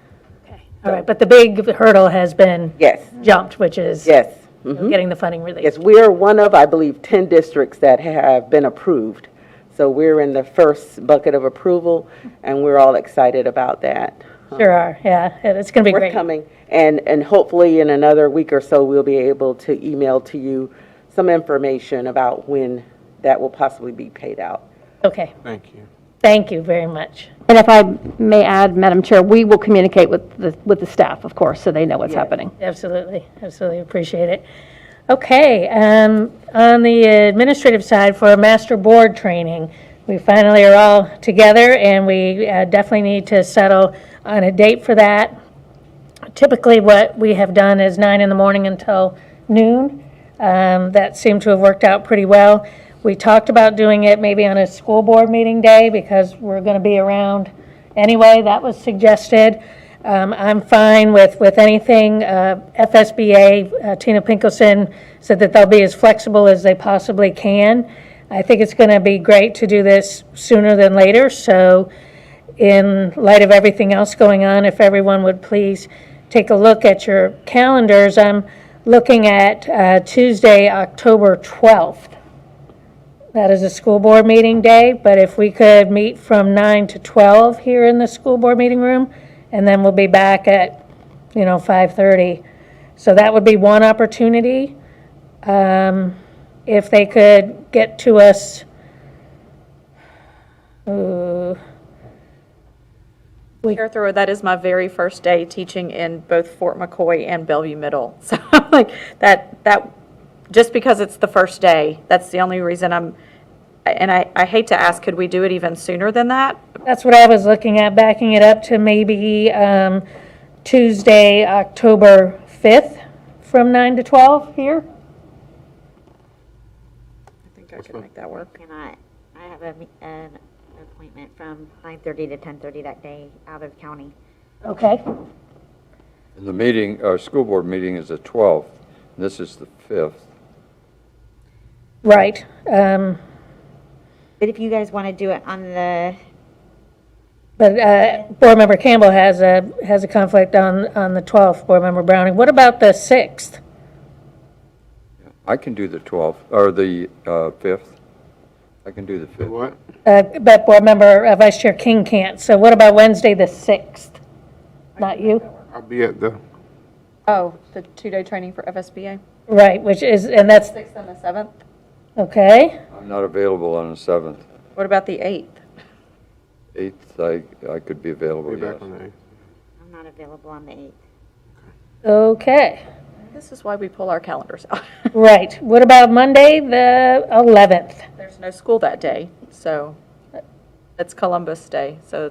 [SPEAKER 1] all right, but the big hurdle has been
[SPEAKER 12] Yes,
[SPEAKER 1] jumped, which is
[SPEAKER 12] yes. Mhm.
[SPEAKER 1] getting the funding released.
[SPEAKER 12] Yes, we are one of, I believe, 10 districts that have been approved. So we're in the first bucket of approval, and we're all excited about that.
[SPEAKER 1] Sure are, yeah, it's going to be great.
[SPEAKER 12] Forthcoming, and hopefully in another week or so, we'll be able to email to you some information about when that will possibly be paid out.
[SPEAKER 1] Okay,
[SPEAKER 9] Thank you.
[SPEAKER 1] thank you very much.
[SPEAKER 2] And if I may add, Madam Chair, we will communicate with the staff, of course, so they know what's
[SPEAKER 12] Yes.
[SPEAKER 2] happening.
[SPEAKER 1] Absolutely, absolutely appreciate it. Okay, on the administrative side for master board training, we finally are all together and we definitely need to settle on a date for that. Typically what we have done is 9 in the morning until noon. That seemed to have worked out pretty well. We talked about doing it maybe on a school board meeting day because we're going to be around anyway. That was suggested. I'm fine with anything. FSBA, Tina Pinkelson said that they'll be as flexible as they possibly can. I think it's going to be great to do this sooner than later. So in light of everything else going on, if everyone would please take a look at your calendars. I'm looking at Tuesday, October 12th. That is a school board meeting day, but if we could meet from 9 to 12 here in the school board meeting room, and then we'll be back at, 5:30. So that would be one opportunity. If they could get to us,
[SPEAKER 8] Chair Thrower, that is my very first day teaching in both Fort McCoy and Bellevue Middle. So I'm like, that, just because it's the first day, that's the only reason and I hate to ask, could we do it even sooner than that?
[SPEAKER 1] that's what I was looking at, backing it up to maybe Tuesday, October 5th from 9 to 12 here.
[SPEAKER 8] I think I could make that work.
[SPEAKER 10] Cannot, I have an appointment from 9:30 to 10:30 that day out of county.
[SPEAKER 1] Okay,
[SPEAKER 6] And the meeting, our school board meeting is the 12th, and this is the 5th.
[SPEAKER 1] right.
[SPEAKER 10] But if you guys want to do it on the,
[SPEAKER 1] But Board Member Campbell has a conflict on the 12th, Board Member Browning. What about the 6th?
[SPEAKER 6] I can do the 12th, or the 5th. I can do the 5th.
[SPEAKER 9] What?
[SPEAKER 1] But Board Member Vice Chair King can't. So what about Wednesday, the 6th? Not you?
[SPEAKER 9] I'll be at the
[SPEAKER 8] Oh, the 2-day training for FSBA?
[SPEAKER 1] Right, which is, and that's,
[SPEAKER 8] 6th and the 7th?
[SPEAKER 1] okay,
[SPEAKER 6] I'm not available on the 7th.
[SPEAKER 8] What about the 8th?
[SPEAKER 6] 8th, I could be available,
[SPEAKER 9] Be back
[SPEAKER 6] yes.
[SPEAKER 9] on the 8th.
[SPEAKER 10] I'm not available on the 8th.
[SPEAKER 1] okay,
[SPEAKER 8] This is why we pull our calendars out.
[SPEAKER 1] right. What about Monday, the 11th?
[SPEAKER 8] There's no school that day, so it's Columbus Day, so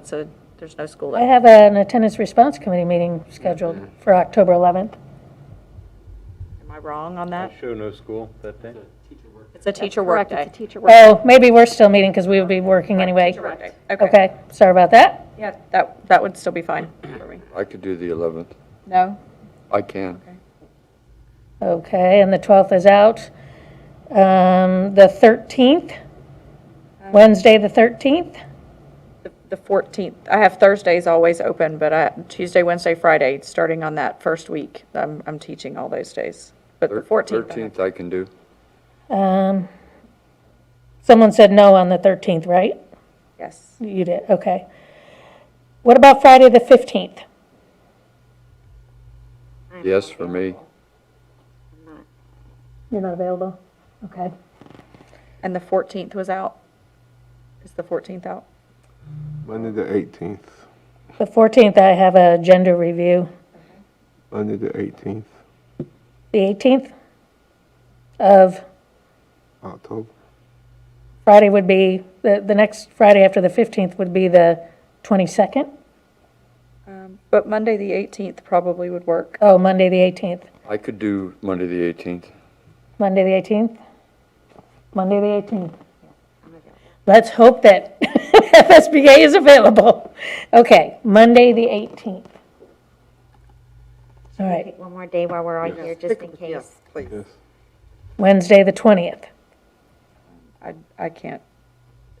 [SPEAKER 8] there's no school
[SPEAKER 1] I
[SPEAKER 8] that.
[SPEAKER 1] have an attendance response committee meeting scheduled for October 11th.
[SPEAKER 8] Am I wrong on
[SPEAKER 7] I
[SPEAKER 8] that?
[SPEAKER 7] show no school that day.
[SPEAKER 8] It's a teacher work day.
[SPEAKER 2] Correct, it's a teacher work.
[SPEAKER 1] Oh, maybe we're still meeting because we would be working anyway.
[SPEAKER 8] Teacher work day. Okay.
[SPEAKER 1] Okay, sorry about that.
[SPEAKER 8] Yeah, that would still be fine for me.
[SPEAKER 6] I could do the 11th.
[SPEAKER 8] No?
[SPEAKER 6] I can.
[SPEAKER 1] Okay, and the 12th is out. The 13th, Wednesday, the 13th?
[SPEAKER 8] The 14th. I have Thursdays always open, but Tuesday, Wednesday, Friday, starting on that first week, I'm teaching all those days. But the 14th.
[SPEAKER 6] 13th I can do.
[SPEAKER 1] Someone said no on the 13th, right?
[SPEAKER 8] Yes.
[SPEAKER 1] You did, okay. What about Friday, the 15th?
[SPEAKER 6] Yes, for me.
[SPEAKER 1] You're not available? Okay.
[SPEAKER 8] And the 14th was out? Is the 14th out?
[SPEAKER 9] Monday the 18th.
[SPEAKER 1] The 14th, I have a gender review.
[SPEAKER 9] Monday the 18th,
[SPEAKER 1] The 18th of
[SPEAKER 9] October.
[SPEAKER 1] Friday would be, the next Friday after the 15th would be the 22nd?
[SPEAKER 8] But Monday, the 18th probably would work.
[SPEAKER 1] Oh, Monday, the 18th.
[SPEAKER 6] I could do Monday the 18th.
[SPEAKER 1] Monday, the 18th? Monday, the 18th. Let's hope that FSBA is available. Okay, Monday, the 18th. All right,
[SPEAKER 10] Pick one more day while we're all here, just in case.
[SPEAKER 3] Yes, please.
[SPEAKER 9] Yes.
[SPEAKER 1] Wednesday, the 20th.
[SPEAKER 8] I can't.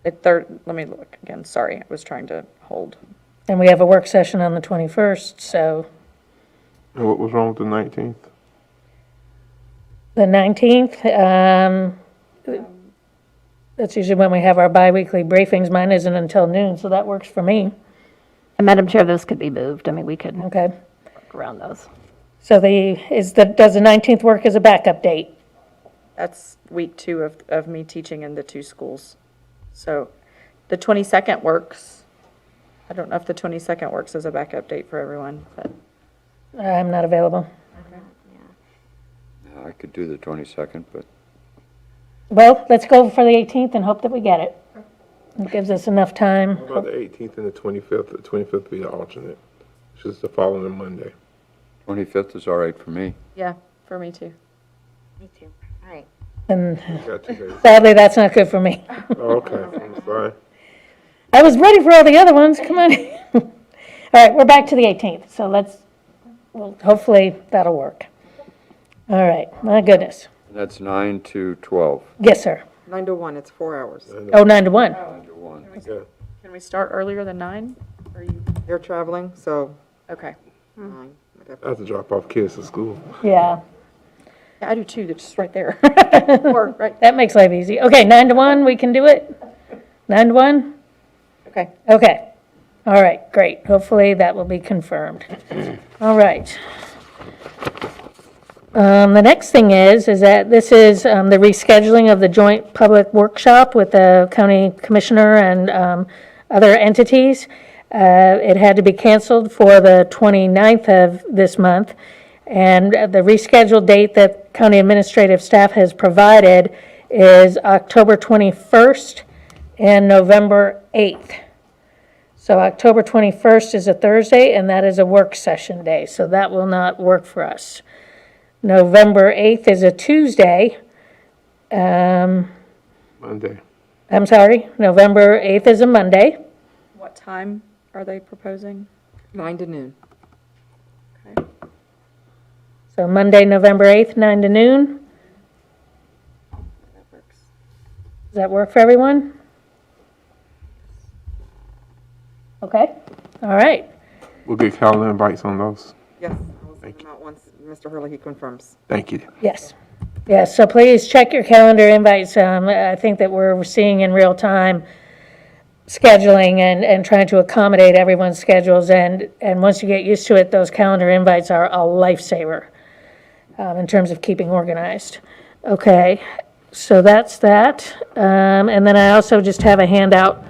[SPEAKER 8] Let me look again, sorry, I was trying to hold.
[SPEAKER 1] And we have a work session on the 21st, so
[SPEAKER 9] And what was wrong with the 19th?
[SPEAKER 1] the 19th, that's usually when we have our bi-weekly briefings. Mine isn't until noon, so that works for me.
[SPEAKER 2] And Madam Chair, those could be moved. I mean, we could
[SPEAKER 1] Okay.
[SPEAKER 2] work around those.
[SPEAKER 1] So does the 19th work as a backup date?
[SPEAKER 8] That's week 2 of me teaching in the 2 schools. So the 22nd works. I don't know if the 22nd works as a backup date for everyone, but
[SPEAKER 1] I'm not available.
[SPEAKER 6] I could do the 22nd, but
[SPEAKER 1] Well, let's go for the 18th and hope that we get it. It gives us enough time.
[SPEAKER 9] What about the 18th and the 25th? The 25th be the alternate, which is the following Monday.
[SPEAKER 6] 25th is all right for me.
[SPEAKER 8] yeah, for me too.
[SPEAKER 10] Me too. All right.
[SPEAKER 1] And
[SPEAKER 9] We got 2 days.
[SPEAKER 1] sadly, that's not good for me.
[SPEAKER 9] Oh, okay, I'm sorry.
[SPEAKER 1] I was ready for all the other ones, come on. All right, we're back to the 18th, so well, hopefully that'll work. All right, my goodness.
[SPEAKER 6] That's 9 to 12.
[SPEAKER 1] Yes, sir.
[SPEAKER 3] 9 to 1, it's 4 hours.
[SPEAKER 1] Oh, 9 to 1.
[SPEAKER 6] 9 to 1.
[SPEAKER 9] Yeah.
[SPEAKER 8] Can we start earlier than 9? Or you,
[SPEAKER 3] They're traveling, so
[SPEAKER 8] okay.
[SPEAKER 3] 9.
[SPEAKER 9] I have to drop off kids to school.
[SPEAKER 1] Yeah,
[SPEAKER 8] Yeah, I do too, they're just right there. Or, right,
[SPEAKER 1] that makes life easy. Okay, 9 to 1, we can do it? 9 to 1?
[SPEAKER 8] okay.
[SPEAKER 1] Okay. All right, great. Hopefully that will be confirmed. All right. The next thing is that this is the rescheduling of the joint public workshop with the county commissioner and other entities. It had to be canceled for the 29th of this month, and the rescheduled date that county administrative staff has provided is October 21st and November 8th. So October 21st is a Thursday, and that is a work session day, so that will not work for us. November 8th is a Tuesday.
[SPEAKER 9] Monday.
[SPEAKER 1] I'm sorry, November 8th is a Monday.
[SPEAKER 8] What time are they proposing?
[SPEAKER 3] 9 to noon.
[SPEAKER 8] Okay.
[SPEAKER 1] So Monday, November 8th, 9 to noon.
[SPEAKER 8] That works.
[SPEAKER 1] Does that work for everyone? Okay, all right.
[SPEAKER 9] We'll get calendar invites on those.
[SPEAKER 3] Yes, I will send them out once Mr. Hurley confirms.
[SPEAKER 9] Thank you.
[SPEAKER 1] Yes. Yes, so please check your calendar invites. I think that we're seeing in real time scheduling and trying to accommodate everyone's schedules. And once you get used to it, those calendar invites are a lifesaver in terms of keeping organized. Okay, so that's that. And then I also just have a handout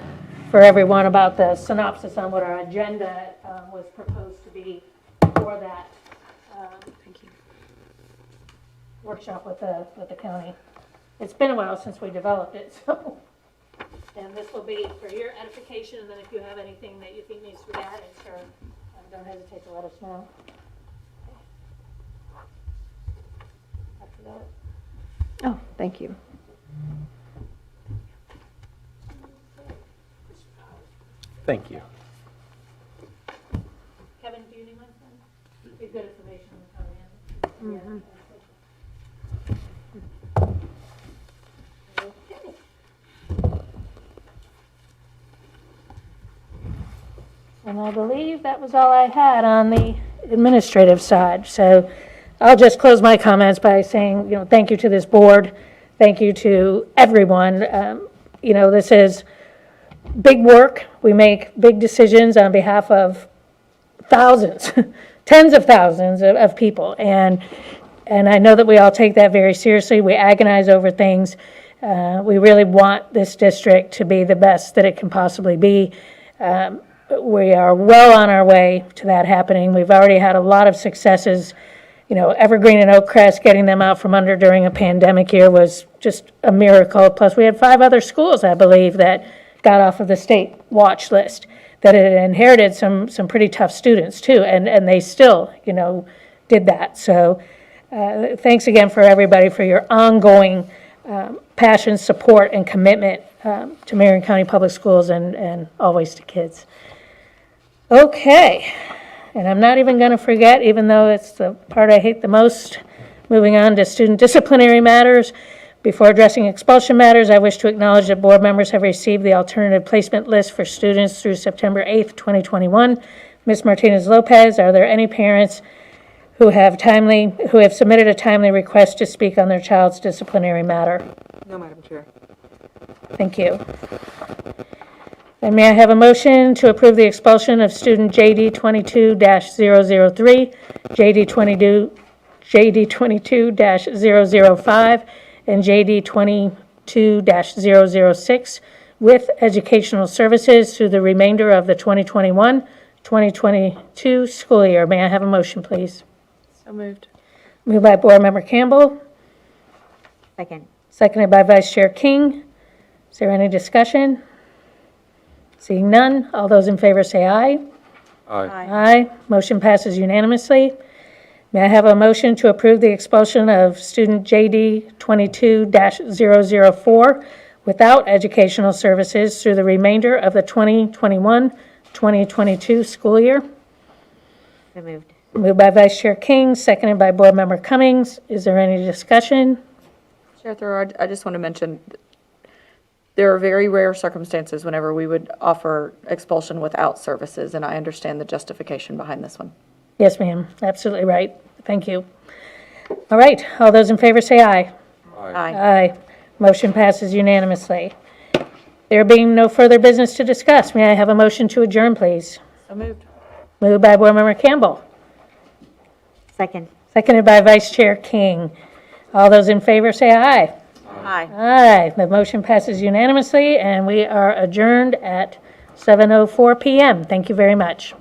[SPEAKER 1] for everyone about the synopsis on what our agenda was proposed to be for that workshop with the county. It's been a while since we developed it, so. And this will be for your edification, and then if you have anything that you think needs to be added, sure, don't hesitate to let us know. After that.
[SPEAKER 2] Oh, thank you.
[SPEAKER 7] Thank you.
[SPEAKER 1] Kevin, do you need my phone? Be good information on the county. And I believe that was all I had on the administrative side. So I'll just close my comments by saying, thank you to this board. Thank you to everyone. This is big work. We make big decisions on behalf of thousands, tens of thousands of people. And I know that we all take that very seriously. We agonize over things. We really want this district to be the best that it can possibly be. We are well on our way to that happening. We've already had a lot of successes. Evergreen and Oakcrest, getting them out from under during a pandemic year was just a miracle. Plus, we had 5 other schools, I believe, that got off of the state watch list that had inherited some pretty tough students, too, and they still, did that. So thanks again for everybody for your ongoing passion, support, and commitment to Marion County Public Schools and always to kids. Okay, and I'm not even going to forget, even though it's the part I hate the most, moving on to student disciplinary matters. Before addressing expulsion matters, I wish to acknowledge that board members have received the alternative placement list for students through September 8th, 2021. Ms. Martinez-Lopez, are there any parents who have submitted a timely request to speak on their child's disciplinary matter?
[SPEAKER 3] No, Madam Chair.
[SPEAKER 1] Thank you. And may I have a motion to approve the expulsion of student JD 22-003, JD 22-005, and JD 22-006 with educational services through the remainder of the 2021-2022 school year. May I have a motion, please?
[SPEAKER 8] So moved.
[SPEAKER 1] Moved by Board Member Campbell,
[SPEAKER 10] Second.
[SPEAKER 1] seconded by Vice Chair King. Is there any discussion? Seeing none, all those in favor say aye.
[SPEAKER 6] Aye.
[SPEAKER 1] Aye. Motion passes unanimously. May I have a motion to approve the expulsion of student JD 22-004 without educational services through the remainder of the 2021-2022 school year?
[SPEAKER 10] So moved.
[SPEAKER 1] Moved by Vice Chair King, seconded by Board Member Cummings. Is there any discussion?
[SPEAKER 8] Chair Thrower, I just want to mention, there are very rare circumstances whenever we would offer expulsion without services, and I understand the justification behind this one.
[SPEAKER 1] Yes, ma'am. Absolutely right. Thank you. All right. All those in favor say aye.
[SPEAKER 8] Aye.
[SPEAKER 1] Aye. Motion passes unanimously. There being no further business to discuss, may I have a motion to adjourn, please?
[SPEAKER 8] So moved.
[SPEAKER 1] Moved by Board Member Campbell,
[SPEAKER 10] Second.
[SPEAKER 1] seconded by Vice Chair King. All those in favor say aye.
[SPEAKER 8] Aye.
[SPEAKER 1] Aye. The motion passes unanimously, and we are adjourned at 7:04 p.m. Thank you very much.